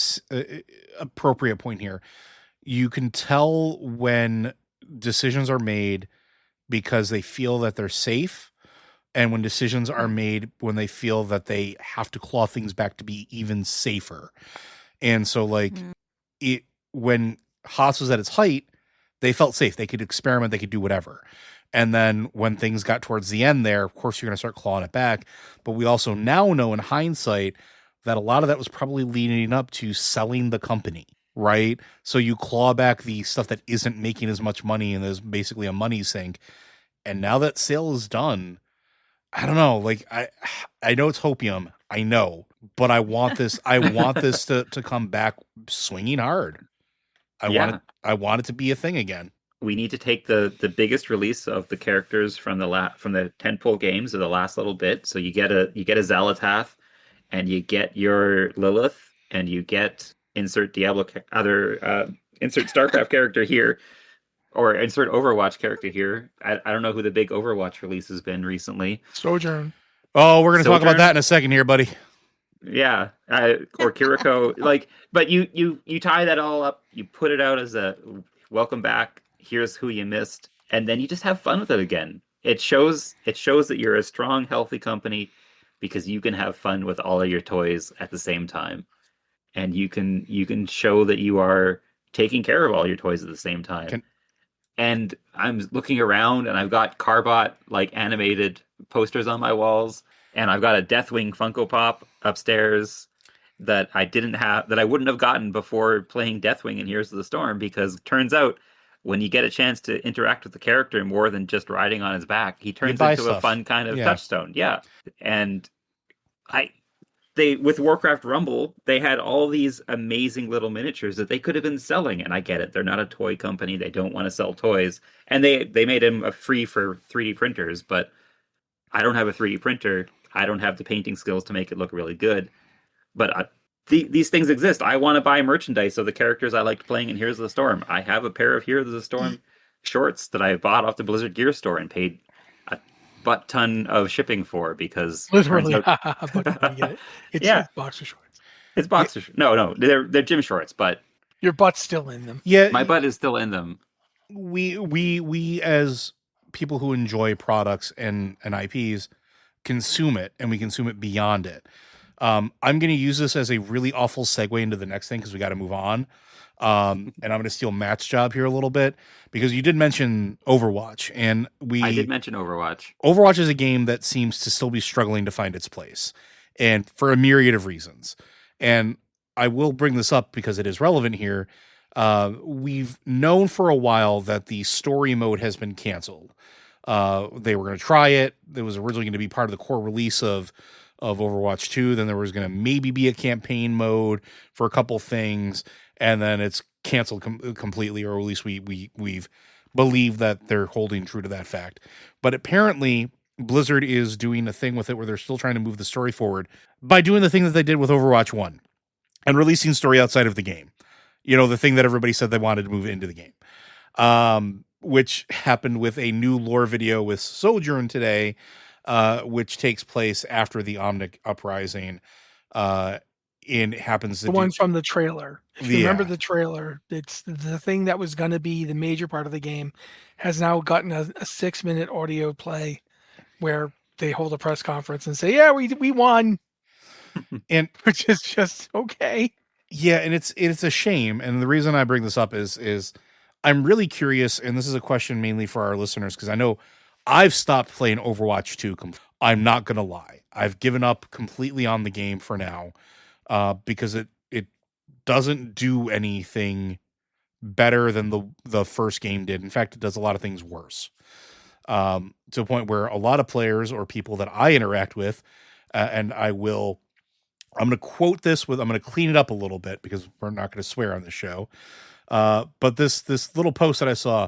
appropriate point here. You can tell when decisions are made because they feel that they're safe, and when decisions are made when they feel that they have to claw things back to be even safer. And so when Haas was at its height, they felt safe. They could experiment, they could do whatever. And then when things got towards the end there, of course you're going to start clawing it back. But we also now know in hindsight that a lot of that was probably leading up to selling the company. Right. So you claw back the stuff that isn't making as much money and is basically a money sink. And now that sale is done, I don't know. I know it's hopium. I know, but I want this. I want this to come back swinging hard. I want it to be a thing again. We need to take the biggest release of the characters from the tentpole games of the last little bit. So you get a Xalatath, and you get your Lilith, and you get insert Diablo insert StarCraft character here, or insert Overwatch character here. I don't know who the big Overwatch release has been recently. Sojourn. Oh, we're going to talk about that in a second here, buddy. Yeah, or Kiriko. But you tie that all up. You put it out as a welcome back. Here's who you missed, and then you just have fun with it again. It shows that you're a strong, healthy company because you can have fun with all of your toys at the same time. And you can show that you are taking care of all your toys at the same time. And I'm looking around, and I've got Carbot animated posters on my walls, and I've got a Deathwing Funko Pop upstairs that I wouldn't have gotten before playing Deathwing in Heroes of the Storm, because turns out when you get a chance to interact with the character more than just riding on his back, he turns into a fun kind of touchstone. Yeah, and with Warcraft Rumble, they had all these amazing little miniatures that they could have been selling. And I get it. They're not a toy company. They don't want to sell toys. And they made him free for 3D printers. But I don't have a 3D printer. I don't have the painting skills to make it look really good. But these things exist. I want to buy merchandise of the characters I liked playing in Heroes of the Storm. I have a pair of Heroes of the Storm shorts that I bought off the Blizzard Gear store and paid a butt ton of shipping for because Literally, turns but we get out, it. It's yeah, like boxer shorts. it's boxer. No, they're gym shorts, but Your butt's still in them. Yeah, my butt is still in them. we as people who enjoy products and IPs consume it, and we consume it beyond it. I'm going to use this as a really awful segue into the next thing because we got to move on. And I'm going to steal Matt's job here a little bit because you did mention Overwatch, and I did mention Overwatch. Overwatch is a game that seems to still be struggling to find its place, and for a myriad of reasons. And I will bring this up because it is relevant here. We've known for a while that the story mode has been canceled. They were going to try it. It was originally going to be part of the core release of Overwatch 2. Then there was going to maybe be a campaign mode for a couple things, and then it's canceled completely, or at least we've believed that they're holding true to that fact. But apparently Blizzard is doing a thing with it where they're still trying to move the story forward by doing the thing that they did with Overwatch 1 and releasing story outside of the game. You know, the thing that everybody said they wanted to move into the game. Which happened with a new lore video with Sojourn today, which takes place after the Omnic Uprising. And happens to The one from the trailer. If you Yeah. remember the trailer, it's the thing that was going to be the major part of the game has now gotten a 6-minute audio play where they hold a press conference and say, "Yeah, we won," and which is just okay. yeah, and it's a shame. And the reason I bring this up is I'm really curious, and this is a question mainly for our listeners because I know I've stopped playing Overwatch 2. I'm not gonna lie, I've given up completely on the game for now, because it doesn't do anything better than the first game did. In fact, it does a lot of things worse. To a point where a lot of players or people that I interact with, and I'm going to quote this I'm going to clean it up a little bit because we're not going to swear on the show. But this little post that I saw,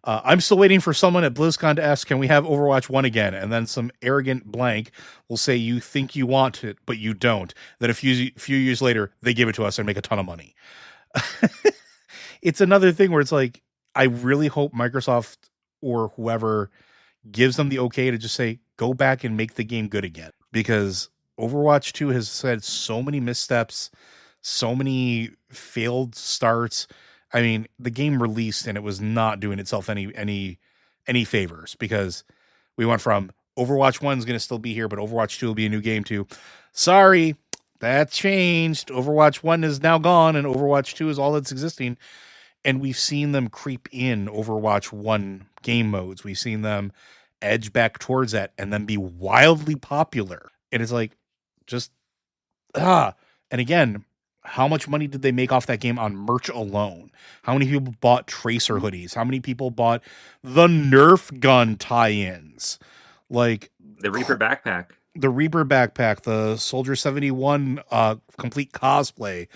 I'm still waiting for someone at BlizzCon to ask, can we have Overwatch 1 again? And then some arrogant blank will say, you think you want it, but you don't. Then a few years later, they give it to us and make a ton of money. It's another thing where it's like, I really hope Microsoft or whoever gives them the okay to just say, go back and make the game good again. Because Overwatch 2 has had so many missteps, so many failed starts. I mean, the game released and it was not doing itself any favors because we went from Overwatch 1 is going to still be here, but Overwatch 2 will be a new game too. Sorry, that changed. Overwatch 1 is now gone and Overwatch 2 is all that's existing. And we've seen them creep in Overwatch 1 game modes. We've seen them edge back towards that and then be wildly popular. And it's like, just, and again, how much money did they make off that game on merch alone? How many people bought Tracer hoodies? How many people bought the Nerf gun tie-ins? Like The Reaper backpack. The Soldier 71 complete cosplay.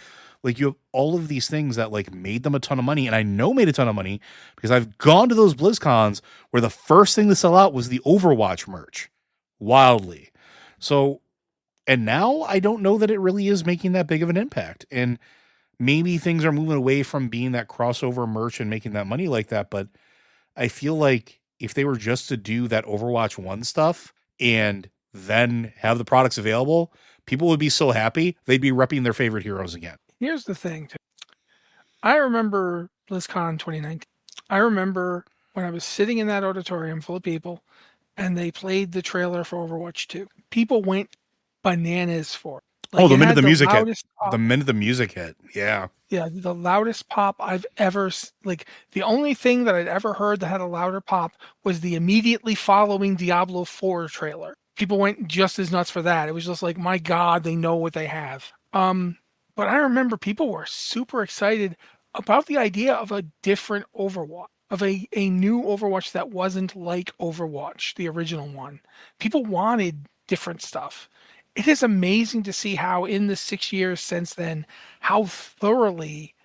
Like, you have all of these things that like made them a ton of money, and I know made a ton of money because I've gone to those BlizzCons where the first thing to sell out was the Overwatch merch. Wildly. So, and now I don't know that it really is making that big of an impact. And maybe things are moving away from being that crossover merch and making that money like that. But I feel like if they were just to do that Overwatch 1 stuff and then have the products available, people would be so happy they'd be repping their favorite heroes again. Here's the thing. I remember BlizzCon 2019. I remember when I was sitting in that auditorium full of people and they played the trailer for Overwatch 2. People went bananas for it. Like, the minute had the music hit. loudest pop. The minute the music hit. Yeah. Yeah, the loudest pop I've ever, like, the only thing that I'd ever heard that had a louder pop was the immediately following Diablo 4 trailer. People went just as nuts for that. It was just like, my God, they know what they have. But I remember people were super excited about the idea of a different Overwatch, of a new Overwatch that wasn't like Overwatch, the original one. People wanted different stuff. It is amazing to see how in the 6 years since then, how thoroughly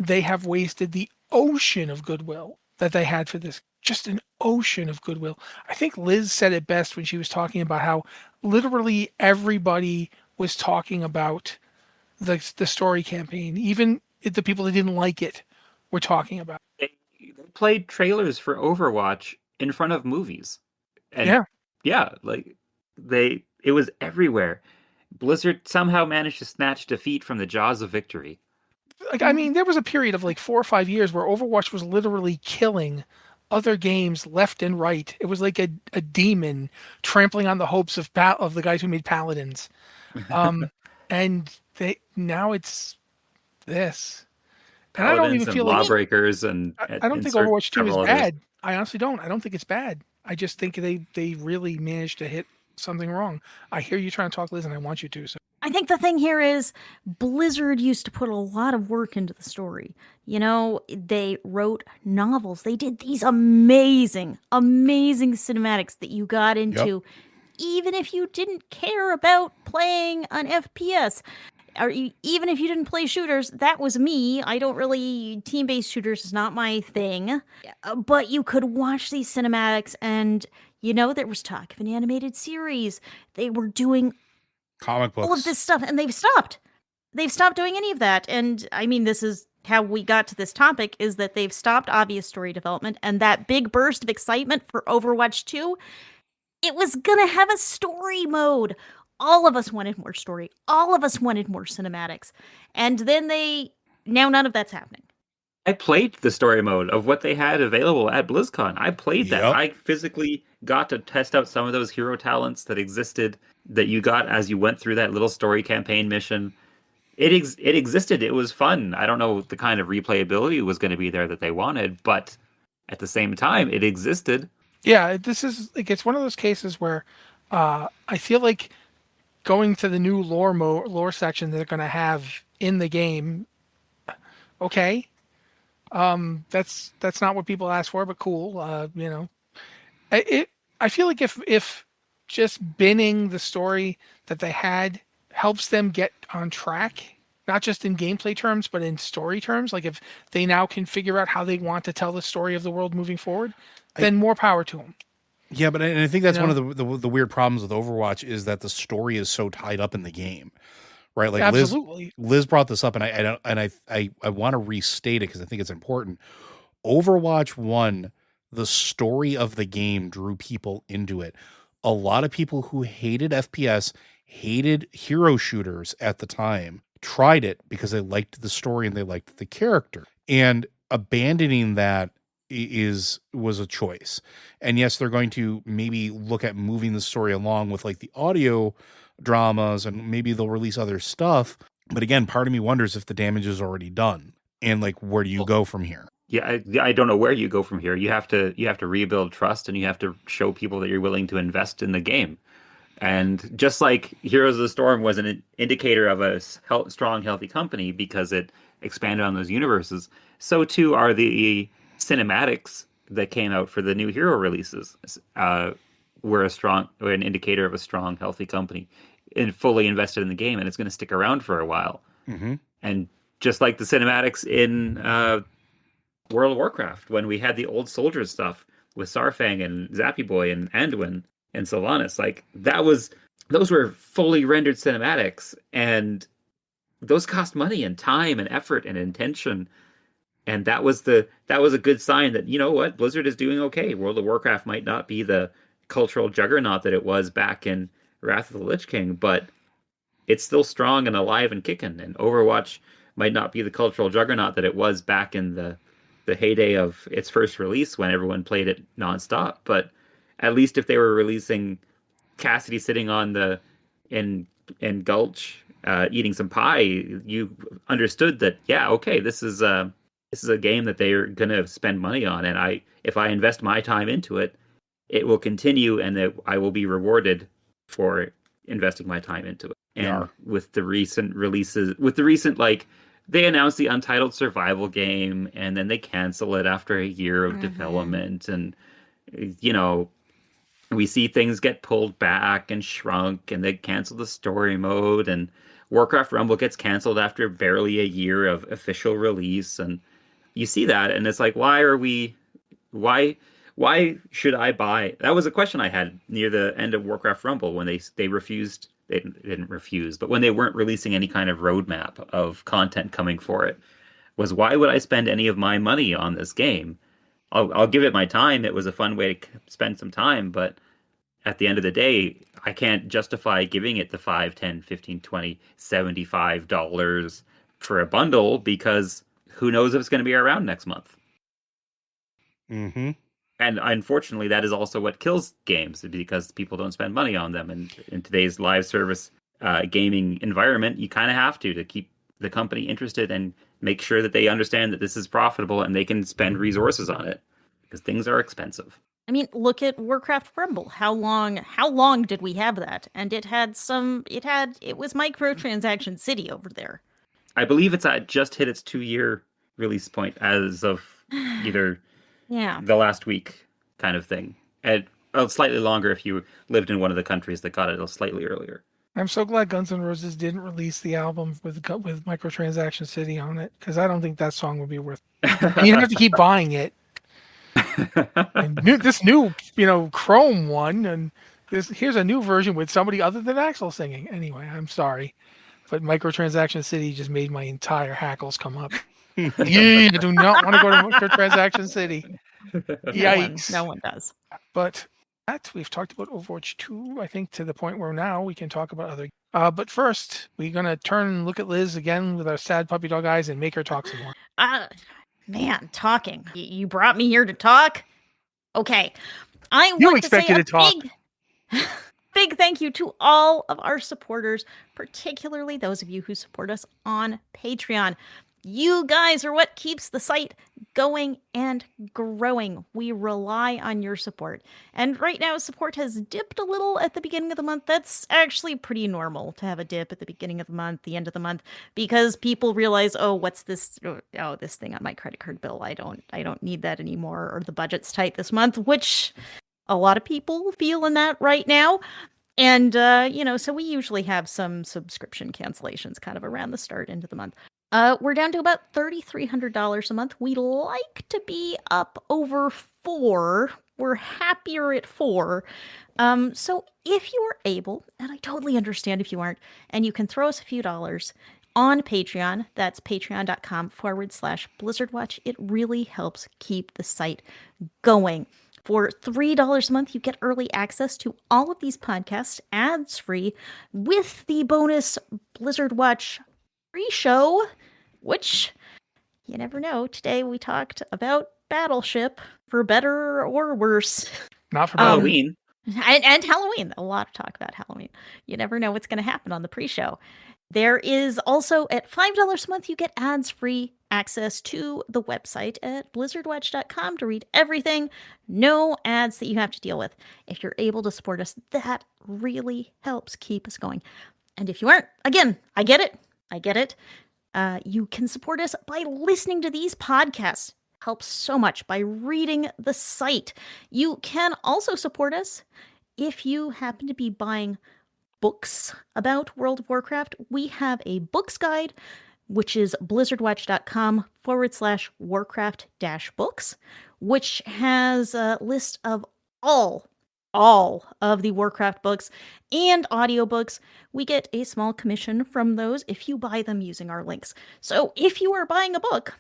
they have wasted the ocean of goodwill that they had for this. Just an ocean of goodwill. I think Liz said it best when she was talking about how literally everybody was talking about the story campaign. Even the people that didn't like it were talking about They played trailers for Overwatch in front of movies. it. And Yeah. yeah, like it was everywhere. Blizzard somehow managed to snatch defeat from the jaws of victory. Like, I mean, there was a period of like 4 or 5 years where Overwatch was literally killing other games left and right. It was like a demon trampling on the hopes of the guys who made Paladins. And now it's this. And I don't Paladins even and feel like lawbreakers and I don't think insert Overwatch 2 is several others. bad. I honestly don't. I don't think it's bad. I just think they really managed to hit something wrong. I hear you trying to talk, Liz, and I want you to. So I think the thing here is Blizzard used to put a lot of work into the story. You know, they wrote novels. They did these amazing, amazing cinematics that you got into, even if you didn't care about playing an FPS. Or even if you didn't play shooters, that was me. I don't really, team-based shooters is not my thing. But you could watch these cinematics and, you know, there was talk of an animated series. They were doing Comic books. all of this stuff, and they've stopped. They've stopped doing any of that. And I mean, this is how we got to this topic, is that they've stopped obvious story development, and that big burst of excitement for Overwatch 2, it was gonna have a story mode. All of us wanted more story. All of us wanted more cinematics. And then now none of that's happening. I played the story mode of what they had available at BlizzCon. I played that. Yep. I physically got to test out some of those hero talents that existed, that you got as you went through that little story campaign mission. It existed. It was fun. I don't know the kind of replayability was going to be there that they wanted, but at the same time, it existed. yeah, this is like, it's one of those cases where I feel like going to the new lore section they're going to have in the game. Okay, that's not what people asked for, but cool. You know, I feel like if just binning the story that they had helps them get on track, not just in gameplay terms, but in story terms. Like if they now can figure out how they want to tell the story of the world moving forward, then more power to them. Yeah, but I think that's one of the weird problems with Overwatch is that the story is so tied up in the game, right? Like Absolutely. Liz brought this up, and I want to restate it because I think it's important. Overwatch 1, the story of the game drew people into it. A lot of people who hated FPS, hated hero shooters at the time, tried it because they liked the story and they liked the character. And abandoning that was a choice. And yes, they're going to maybe look at moving the story along with like the audio dramas, and maybe they'll release other stuff. But again, part of me wonders if the damage is already done, and like, where do you go from here? Yeah, I don't know where you go from here. You have to rebuild trust, and you have to show people that you're willing to invest in the game. And just like Heroes of the Storm was an indicator of a strong, healthy company because it expanded on those universes, so too are the cinematics that came out for the new hero releases. Were an indicator of a strong, healthy company and fully invested in the game, and it's going to stick around for a while. Mm-hmm. And just like the cinematics in World of Warcraft, when we had the old soldiers stuff with Sarfang and Zappy Boy and Anduin and Sylvanas, like those were fully rendered cinematics, and those cost money and time and effort and intention. And that was a good sign that, you know what, Blizzard is doing okay. World of Warcraft might not be the cultural juggernaut that it was back in Wrath of the Lich King, but it's still strong and alive and kicking. And Overwatch might not be the cultural juggernaut that it was back in the heyday of its first release when everyone played it nonstop. But at least if they were releasing Cassidy sitting on in Gulch eating some pie, you understood that, yeah, okay, this is a game that they're going to spend money on, and if I invest my time into it, it will continue, and that I will be rewarded for investing my time into it. And with the recent releases, like, they announced the Untitled Survival game, and then they cancel it after a year of development, and you know, we see things get pulled back and shrunk, and they cancel the story mode, and Warcraft Rumble gets canceled after barely a year of official release, and you see that, and it's like, why are we Why should I buy? That was a question I had near the end of Warcraft Rumble when they refused. They didn't refuse, but when they weren't releasing any kind of roadmap of content coming for it, was why would I spend any of my money on this game? I'll give it my time. It was a fun way to spend some time, but at the end of the day, I can't justify giving it the $5, $10, $15, $20, $75 for a bundle because who knows if it's going to be around next month. Mm-hmm. And unfortunately, that is also what kills games because people don't spend money on them. And in today's live service gaming environment, you kind of have to keep the company interested and make sure that they understand that this is profitable and they can spend resources on it because things are expensive. I mean, look at Warcraft Rumble. How long did we have that? And it was microtransaction city over there. I believe it's just hit its 2-year release point as of either the last week kind of thing. And slightly longer if you lived in one of the countries that got it slightly earlier. I'm so glad Guns N' Roses didn't release the album with Microtransaction City on it, because I don't think that song would be worth it. You have to keep buying it. And this new, Chrome one, and here's a new version with somebody other than Axel singing. Anyway, I'm sorry, but Microtransaction City just made my entire hackles come up. I do not want to go to Microtransaction City. Yikes! No one does. But we've talked about Overwatch 2, I think, to the point where now we can talk about other. But first, we're gonna turn and look at Liz again with our sad puppy dog eyes and make her talk some more. Man, talking. You brought me here to talk? Okay. You expected to talk. Big thank you to all of our supporters, particularly those of you who support us on Patreon. You guys are what keeps the site going and growing. We rely on your support. And right now, support has dipped a little at the beginning of the month. That's actually pretty normal to have a dip at the beginning of the month, the end of the month, because people realize, oh, what's this? Oh, this thing on my credit card bill. I don't need that anymore, or the budget's tight this month, which a lot of people feel in that right now. And, so we usually have some subscription cancellations kind of around the start into the month. We're down to about $3,300 a month. We'd like to be up over $4. We're happier at $4. So if you are able, and I totally understand if you aren't, and you can throw us a few dollars on Patreon, that's patreon.com/BlizzardWatch. It really helps keep the site going. For $3 a month, you get early access to all of these podcasts ads-free with the bonus Blizzard Watch pre-show, which you never know. Today we talked about Battleship, for better or worse. Not for Halloween. And Halloween. A lot of talk about Halloween. You never know what's going to happen on the pre-show. There is also, at $5 a month, you get ads-free access to the website at blizzardwatch.com to read everything. No ads that you have to deal with. If you're able to support us, that really helps keep us going. And if you aren't, again, I get it. You can support us by listening to these podcasts. Helps so much by reading the site. You can also support us if you happen to be buying books about World of Warcraft. We have a books guide, which is blizzardwatch.com/Warcraft-books, which has a list of all of the Warcraft books and audiobooks. We get a small commission from those if you buy them using our links. So if you are buying a book,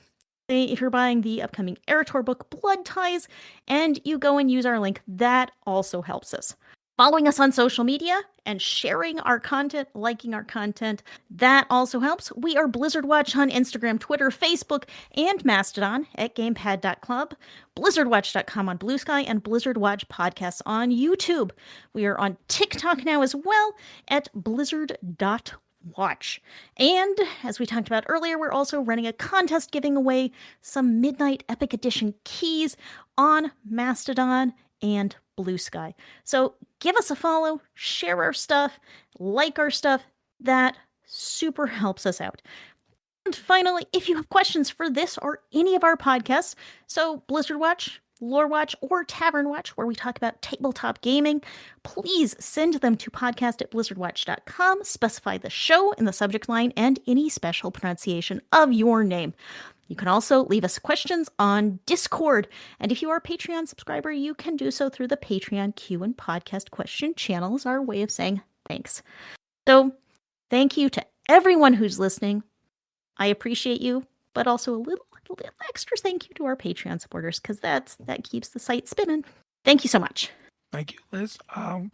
say if you're buying the upcoming Eretor book, Blood Ties, and you go and use our link, that also helps us. Following us on social media and sharing our content, liking our content, that also helps. We are Blizzard Watch on Instagram, Twitter, Facebook, and Mastodon at gamepad.club, blizzardwatch.com on Blue Sky, and Blizzard Watch podcasts on YouTube. We are on TikTok now as well at blizzard.watch. And as we talked about earlier, we're also running a contest giving away some Midnight Epic Edition keys on Mastodon and Blue Sky. So give us a follow, share our stuff, like our stuff. That super helps us out. And finally, if you have questions for this or any of our podcasts, so Blizzard Watch, Lore Watch, or Tavern Watch, where we talk about tabletop gaming, please send them to podcast@blizzardwatch.com. Specify the show in the subject line and any special pronunciation of your name. You can also leave us questions on Discord. And if you are a Patreon subscriber, you can do so through the Patreon Q and podcast question channels, our way of saying thanks. So thank you to everyone who's listening. I appreciate you, but also a little extra thank you to our Patreon supporters, because that keeps the site spinning. Thank you so much. Thank you, Liz.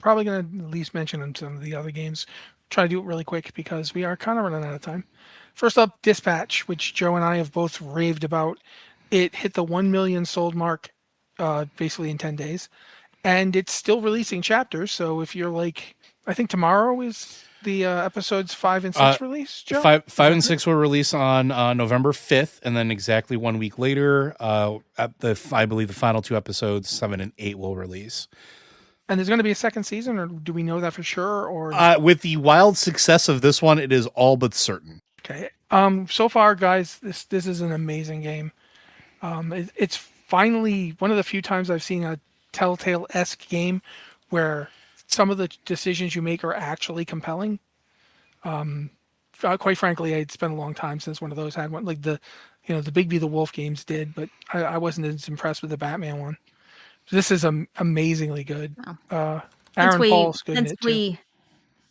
Probably going to at least mention some of the other games. Try to do it really quick because we are kind of running out of time. First up, Dispatch, which Joe and I have both raved about. It hit the 1 million sold mark basically in 10 days. And it's still releasing chapters. So if you're like, I think tomorrow is the episodes 5 and 6 release, Joe? 5 and 6 will release on November 5th. And then exactly 1 week later, I believe the final 2 episodes, 7 and 8, will release. And there's going to be a second season, or do we know that for sure? Or with the wild success of this one, it is all but certain. Okay. So far, guys, this is an amazing game. It's finally one of the few times I've seen a Telltale-esque game where some of the decisions you make are actually compelling. Quite frankly, it's been a long time since one of those had one. Like the Bigby the Wolf games did, but I wasn't as impressed with the Batman one. This is amazingly good. Aaron Paul's good in it too.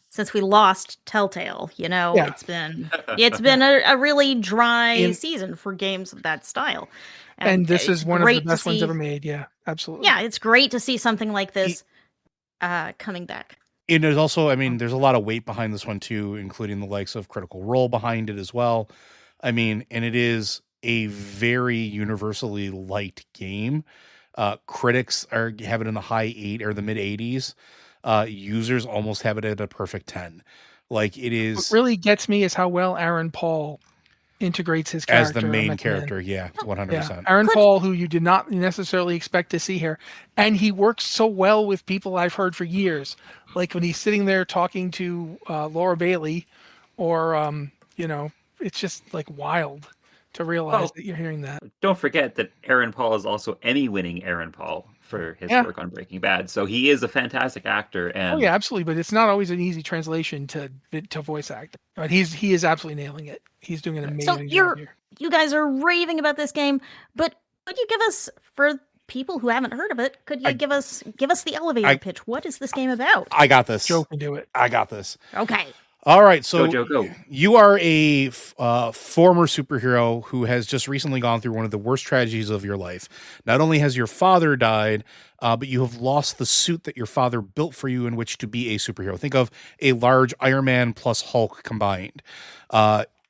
Since we lost Telltale, it's been a really dry season for games of that style. And this is one of the best ones ever made. Yeah, absolutely. Yeah, it's great to see something like this coming back. And there's also, there's a lot of weight behind this one too, including the likes of Critical Role behind it as well. And it is a very universally liked game. Critics have it in the high 8 or the mid 80s. Users almost have it at a perfect 10. Like, it is. What really gets me is how well Aaron Paul integrates his character as the main character. Yeah, 100%. Yeah. Aaron Paul, who you did not necessarily expect to see here, and he works so well with people I've heard for years. Like when he's sitting there talking to Laura Bailey, or it's just like wild to realize that you're hearing that. Don't forget that Aaron Paul is also Emmy-winning Aaron Paul for his work on Breaking Bad. So he is a fantastic actor. And absolutely. But it's not always an easy translation to voice acting. But he is absolutely nailing it. He's doing an amazing job here. You guys are raving about this game, but could you give us, for people who haven't heard of it, give us the elevator pitch? What is this game about? I got this. Joe can do it. I got this. Okay. All right, so go. You are a former superhero who has just recently gone through one of the worst tragedies of your life. Not only has your father died, but you have lost the suit that your father built for you in which to be a superhero. Think of a large Iron Man plus Hulk combined.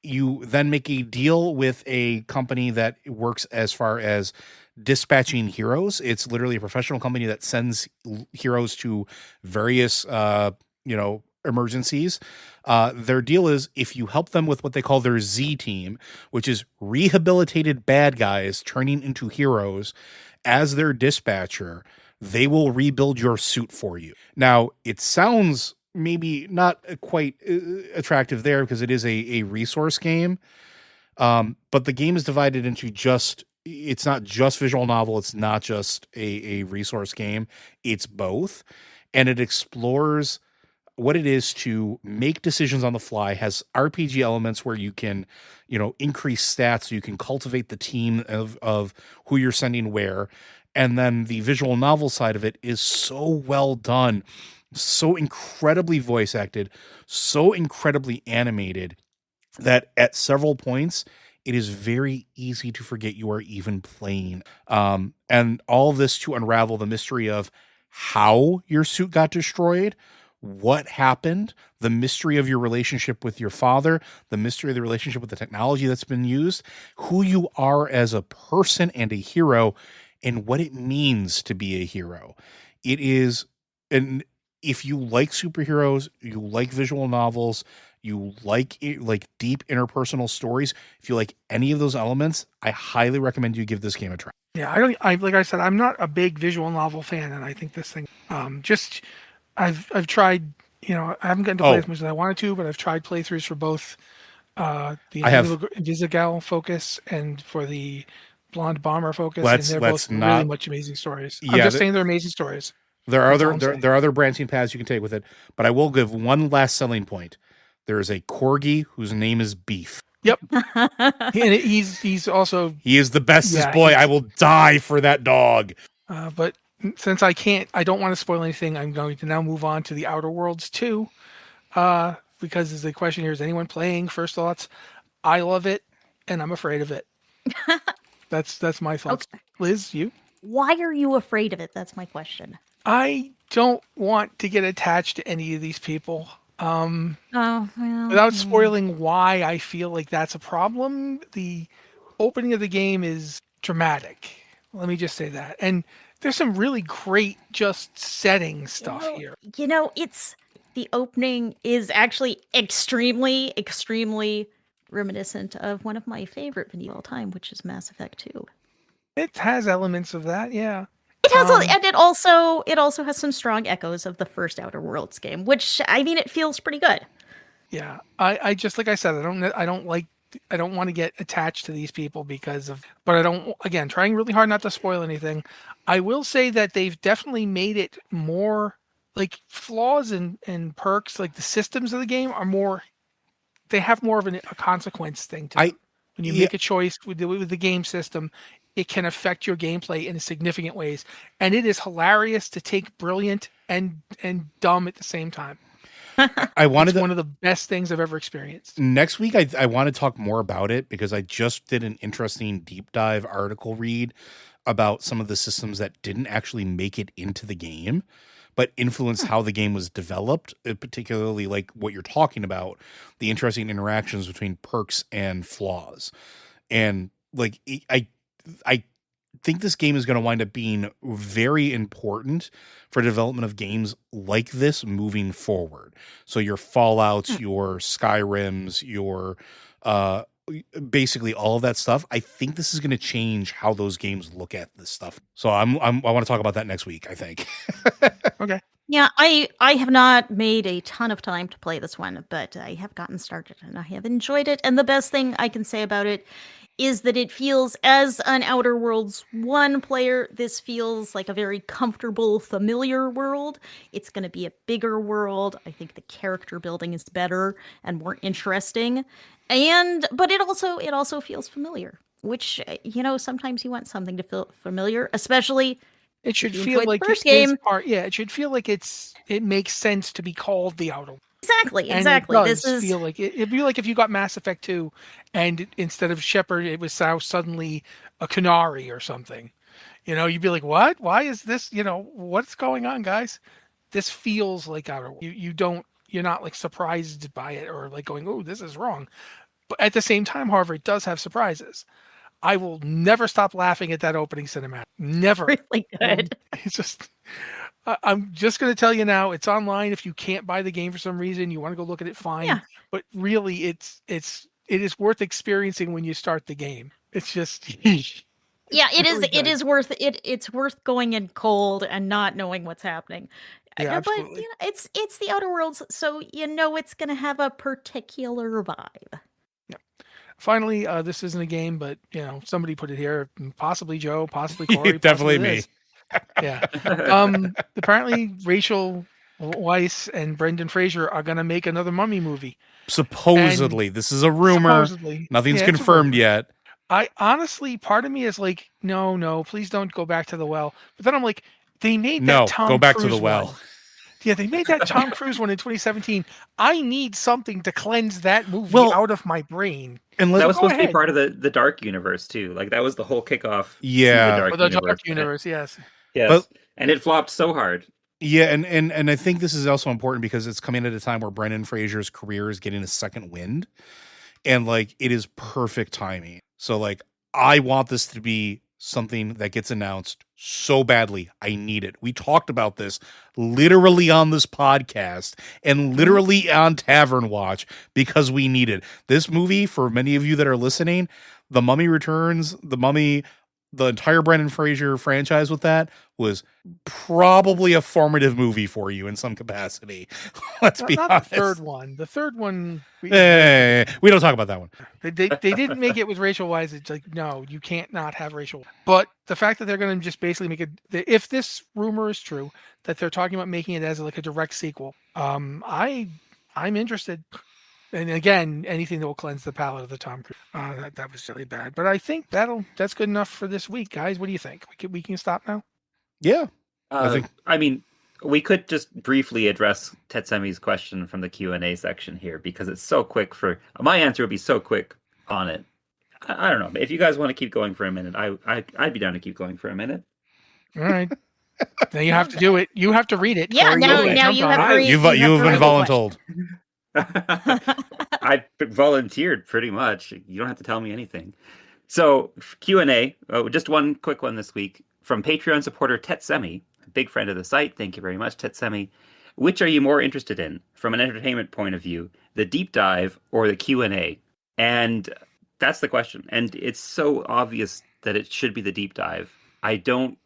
You then make a deal with a company that works as far as dispatching heroes. It's literally a professional company that sends heroes to various, emergencies. Their deal is if you help them with what they call their Z team, which is rehabilitated bad guys turning into heroes, as their dispatcher, they will rebuild your suit for you. Now, it sounds maybe not quite attractive there because it is a resource game. But the game is divided into it's not just visual novel. It's not just a resource game. It's both. And it explores what it is to make decisions on the fly, has RPG elements where you can, increase stats so you can cultivate the team of who you're sending where. And then the visual novel side of it is so well done, so incredibly voice acted, so incredibly animated that at several points it is very easy to forget you are even playing. And all this to unravel the mystery of how your suit got destroyed, what happened, the mystery of your relationship with your father, the mystery of the relationship with the technology that's been used, who you are as a person and a hero, and what it means to be a hero. It is, and if you like superheroes, you like visual novels, you like deep interpersonal stories, if you like any of those elements, I highly recommend you give this game a try. Yeah, like I said, I'm not a big visual novel fan, and I think this thing, I've tried, I haven't gotten to play as much as I wanted to, but I've tried playthroughs for both the Invisigal focus and for the Blonde Bomber focus, and they're both really much amazing stories. I'm just saying they're amazing stories. There are other branching paths you can take with it, but I will give one last selling point. There is a corgi whose name is Beef. Yep. And he's also He is the bestest Yeah, boy. he's- I will die for that dog. but since I don't want to spoil anything, I'm going to now move on to the Outer Worlds 2. Because the question here is anyone playing? First thoughts. I love it, and I'm afraid of it. That's my thoughts. Okay. Liz, you? Why are you afraid of it? That's my question. I don't want to get attached to any of these people. Oh, well. Without spoiling why I feel like that's a problem, the opening of the game is dramatic. Let me just say that. And there's some really great just setting stuff here. It's the opening is actually extremely, extremely reminiscent of one of my favorite video of all time, which is Mass Effect 2. It has elements of that, yeah. It has, and it also has some strong echoes of the first Outer Worlds game, which it feels pretty good. Yeah, I just like I said, I don't want to get attached to these people but I don't, again, trying really hard not to spoil anything. I will say that they've definitely made it more like flaws and perks, like the systems of the game they have more of a consequence thing to them. When you make a choice with the game system, it can affect your gameplay in significant ways. And it is hilarious to take brilliant and dumb at the same time. It's one of the best things I've ever experienced. Next week, I want to talk more about it because I just did an interesting deep dive article read about some of the systems that didn't actually make it into the game, but influenced how the game was developed, particularly like what you're talking about, the interesting interactions between perks and flaws. And like, I think this game is going to wind up being very important for development of games like this moving forward. So your Fallouts, your Skyrims, your basically all of that stuff. I think this is going to change how those games look at this stuff. So I want to talk about that next week, I think. Okay. Yeah, I have not made a ton of time to play this one, but I have gotten started and I have enjoyed it. And the best thing I can say about it is that it feels, as an Outer Worlds 1 player, this feels like a very comfortable, familiar world. It's going to be a bigger world. I think the character building is better and more interesting. But it also feels familiar, which, sometimes you want something to feel familiar, especially it should if you feel enjoyed like the first game. it should feel like it makes sense to be called the Outer Worlds. Exactly. And it does feel like it'd be like if you got Mass Effect 2 and instead of Shepard, it was now suddenly a Canary or something. You'd be like, what? Why is this? What's going on, guys? This feels like Outer Worlds. You're not like surprised by it or like going, oh, this is wrong. But at the same time, however, it does have surprises. I will never stop laughing at that opening cinematic. Never. Really good. It's just... I'm just going to tell you now, it's online. If you can't buy the game for some reason, you want to go look at it, fine. Yeah. But really, it is worth experiencing when you start the game. It's just... Yeah, it is worth it. It's worth going in cold and not knowing what's happening. Yeah, absolutely. But it's the Outer Worlds, so it's going to have a particular vibe. Yeah. Finally, this isn't a game, but somebody put it here. Possibly Joe, possibly Cory, definitely me. Yeah. Apparently, Rachel Weisz and Brendan Fraser are going to make another Mummy movie. Supposedly, this is a rumor. Nothing's confirmed yet. I honestly, part of me is like, no, please don't go back to the well. But then I'm like, they made that Tom go back Cruise to the well. One. Yeah, they made that Tom Cruise one in 2017. I need something to cleanse that movie out of my brain. And that was supposed to be part of the Dark Universe too. Like that was the whole kickoff. Yeah, the Dark Universe. Yes. Yes, and it flopped so hard. Yeah, and I think this is also important because it's coming at a time where Brendan Fraser's career is getting a second wind, and like it is perfect timing. So like I want this to be something that gets announced so badly. I need it. We talked about this literally on this podcast and literally on Tavern Watch because we need it. This movie, for many of you that are listening, The Mummy Returns, the entire Brendan Fraser franchise with that was probably a formative movie for you in some capacity. Let's be honest. The third one. We don't talk about that one. They didn't make it with Rachel Weisz. It's like, no, you can't not have Rachel. But the fact that they're going to just basically make it, if this rumor is true, that they're talking about making it as like a direct sequel, I'm interested. And again, anything that will cleanse the palate of the Tom Cruise. That was really bad. But I think that's good enough for this week, guys. What do you think? We can stop now. Yeah, I think. I mean, we could just briefly address Tetsemi's question from the Q&A section here because it's so quick. For my answer would be so quick on it. I don't know if you guys want to keep going for a minute. I'd be down to keep going for a minute. All right. Now you have to do it. You have to read it. Yeah, Corey. now You you have to read. You've have been to read the voluntold. I volunteered pretty much. You don't have to tell me anything. So Q&A, just one quick one this week from Patreon supporter Tetsemi, a big friend of the site. Thank you very much, Tetsemi. Which are you more interested in from an entertainment point of view, the deep dive or the Q&A? And that's the question. And it's so obvious that it should be the deep dive. I don't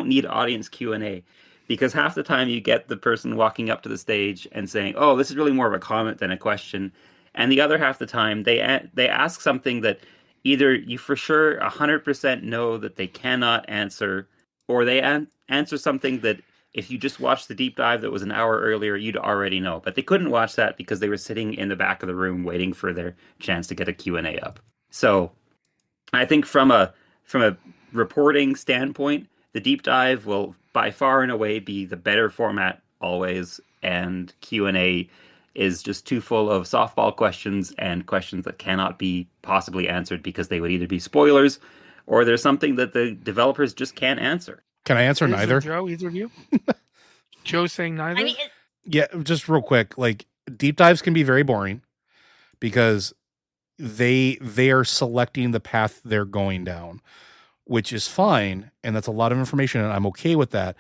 need audience Q&A because half the time you get the person walking up to the stage and saying, "Oh, this is really more of a comment than a question," and the other half the time they ask something that either you for sure 100% know that they cannot answer, or they answer something that if you just watched the deep dive that was an hour earlier, you'd already know. But they couldn't watch that because they were sitting in the back of the room waiting for their chance to get a Q&A up. So I think from a reporting standpoint, the deep dive will by far and away be the better format always, and Q&A is just too full of softball questions and questions that cannot be possibly answered because they would either be spoilers or there's something that the developers just can't answer. Can I answer Liz or neither? Joe, either of you? Joe's saying neither. I mean, Yeah, just real quick. Like deep dives can be very boring because they are selecting the path they're going down, which is fine, and that's a lot of information, and I'm okay with that.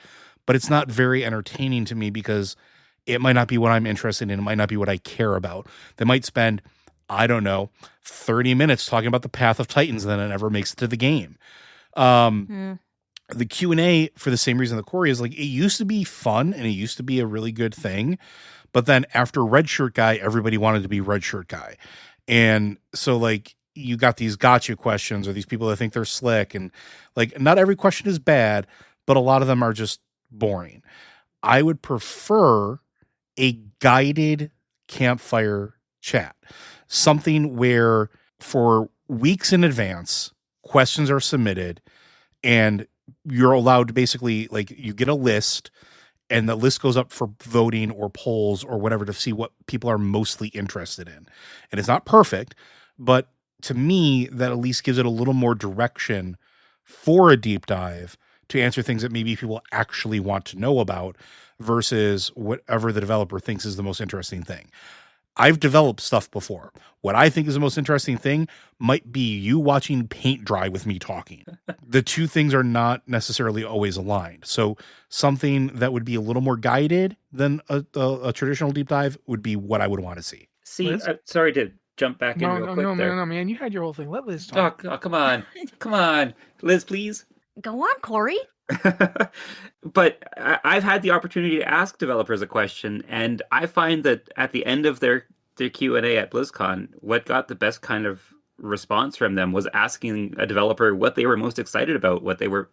But it's not very entertaining to me because it might not be what I'm interested in. It might not be what I care about. They might spend, I don't know, 30 minutes talking about the Path of Titans, and then it never makes it to the game. The Q&A, for the same reason that Cory is, like, it used to be fun and it used to be a really good thing. But then after Red Shirt Guy, everybody wanted to be Red Shirt Guy. And so, like, you got these gotcha questions or these people that think they're slick. And, like, not every question is bad, but a lot of them are just boring. I would prefer a guided campfire chat. Something where for weeks in advance, questions are submitted and you're allowed to basically, like, you get a list and the list goes up for voting or polls or whatever to see what people are mostly interested in. And it's not perfect, but to me, that at least gives it a little more direction for a deep dive to answer things that maybe people actually want to know about versus whatever the developer thinks is the most interesting thing. I've developed stuff before. What I think is the most interesting thing might be you watching paint dry with me talking. The two things are not necessarily always aligned. So something that would be a little more guided than a traditional deep dive would be what I would want to see. See, sorry to jump back in real quick there. No, man. You had your whole thing. Let Liz talk. Oh, come on. Come on. Liz, please. go on, Cory. But I've had the opportunity to ask developers a question, and I find that at the end of their Q&A at BlizzCon, what got the best kind of response from them was asking a developer what they were most excited about, what they were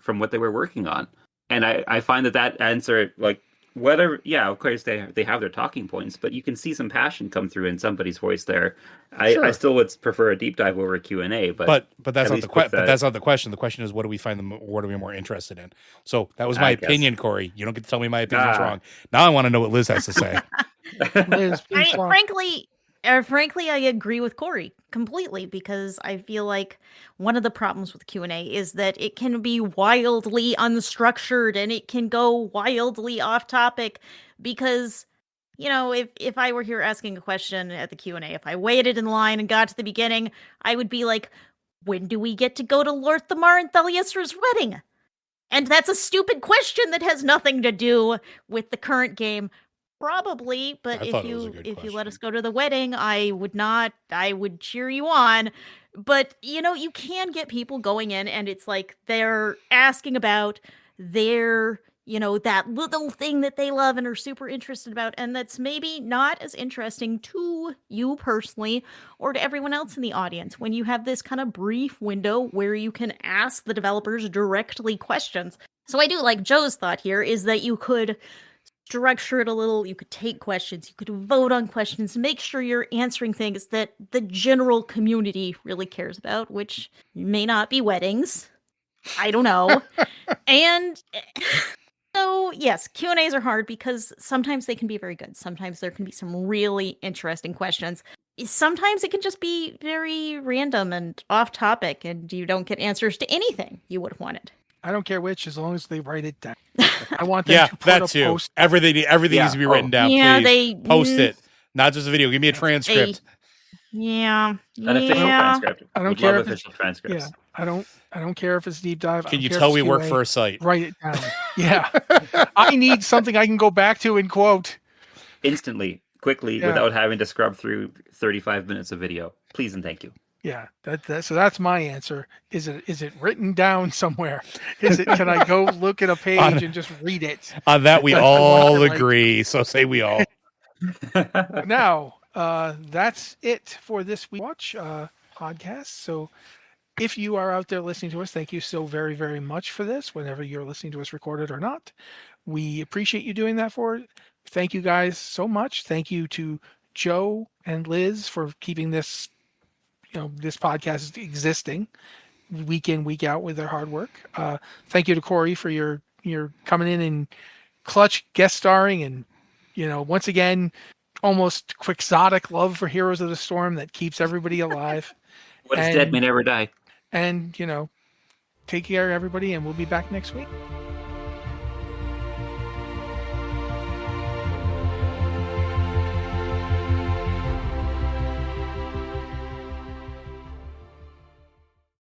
working on. And I find that answer, like, whether, yeah, of course they have their talking points, but you can see some passion come through in somebody's voice there. Sure. I still would prefer a deep dive over a Q&A, but that's not the question. But that's not the question. The question is, what do we find what are we more interested in? So that was my opinion, Cory. You don't get to tell me my opinion's wrong. Now I want to know what Liz has to say. Liz, frankly, I agree with Cory completely because I feel like one of the problems with Q&A is that it can be wildly unstructured and it can go wildly off topic because, you know, if I were here asking a question at the Q&A, if I waited in line and got to the beginning, I would be like, when do we get to go to Lord Thamar and Thaliastra's wedding? And that's a stupid question that has nothing to do with the current game. Probably, but if you let us go to the wedding, I would cheer you on. But, you know, you can get people going in and it's like they're asking about their, you know, that little thing that they love and are super interested about. And that's maybe not as interesting to you personally or to everyone else in the audience when you have this kind of brief window where you can ask the developers directly questions. So I do like Joe's thought here is that you could structure it a little. You could take questions, you could vote on questions, make sure you're answering things that the general community really cares about, which may not be weddings. I don't know. And so, yes, Q&As are hard because sometimes they can be very good. Sometimes there can be some really interesting questions. Sometimes it can just be very random and off topic, and you don't get answers to anything you would have wanted. I don't care which, as long as they write it down. I want them to put that a too. post. Everything needs to be written down. Yeah, please post it, not just a video. Give me a transcript. An official transcript. I don't Would care love if it's- official transcripts. Yeah, I don't care if it's deep dive. Can you tell we work for a site? Write it down. Yeah, I need something I can go back to and quote Instantly, quickly, without having to scrub through 35 minutes of video. Please and thank you. Yeah, so that's my answer. Is it written down somewhere? Can I go look at a page and just read it? On that we all agree. So say we all. Now, that's it for this week's Watch podcast. So if you are out there listening to us, thank you so very, very much for this, whenever you're listening to us recorded or not. We appreciate you doing that for it. Thank you guys so much. Thank you to Joe and Liz for keeping this podcast existing week in, week out with their hard work. Thank you to Cory for your coming in and clutch guest starring, and once again, almost quixotic love for Heroes of the Storm that keeps everybody alive. What is dead may never die. And take care, everybody, and we'll be back next week.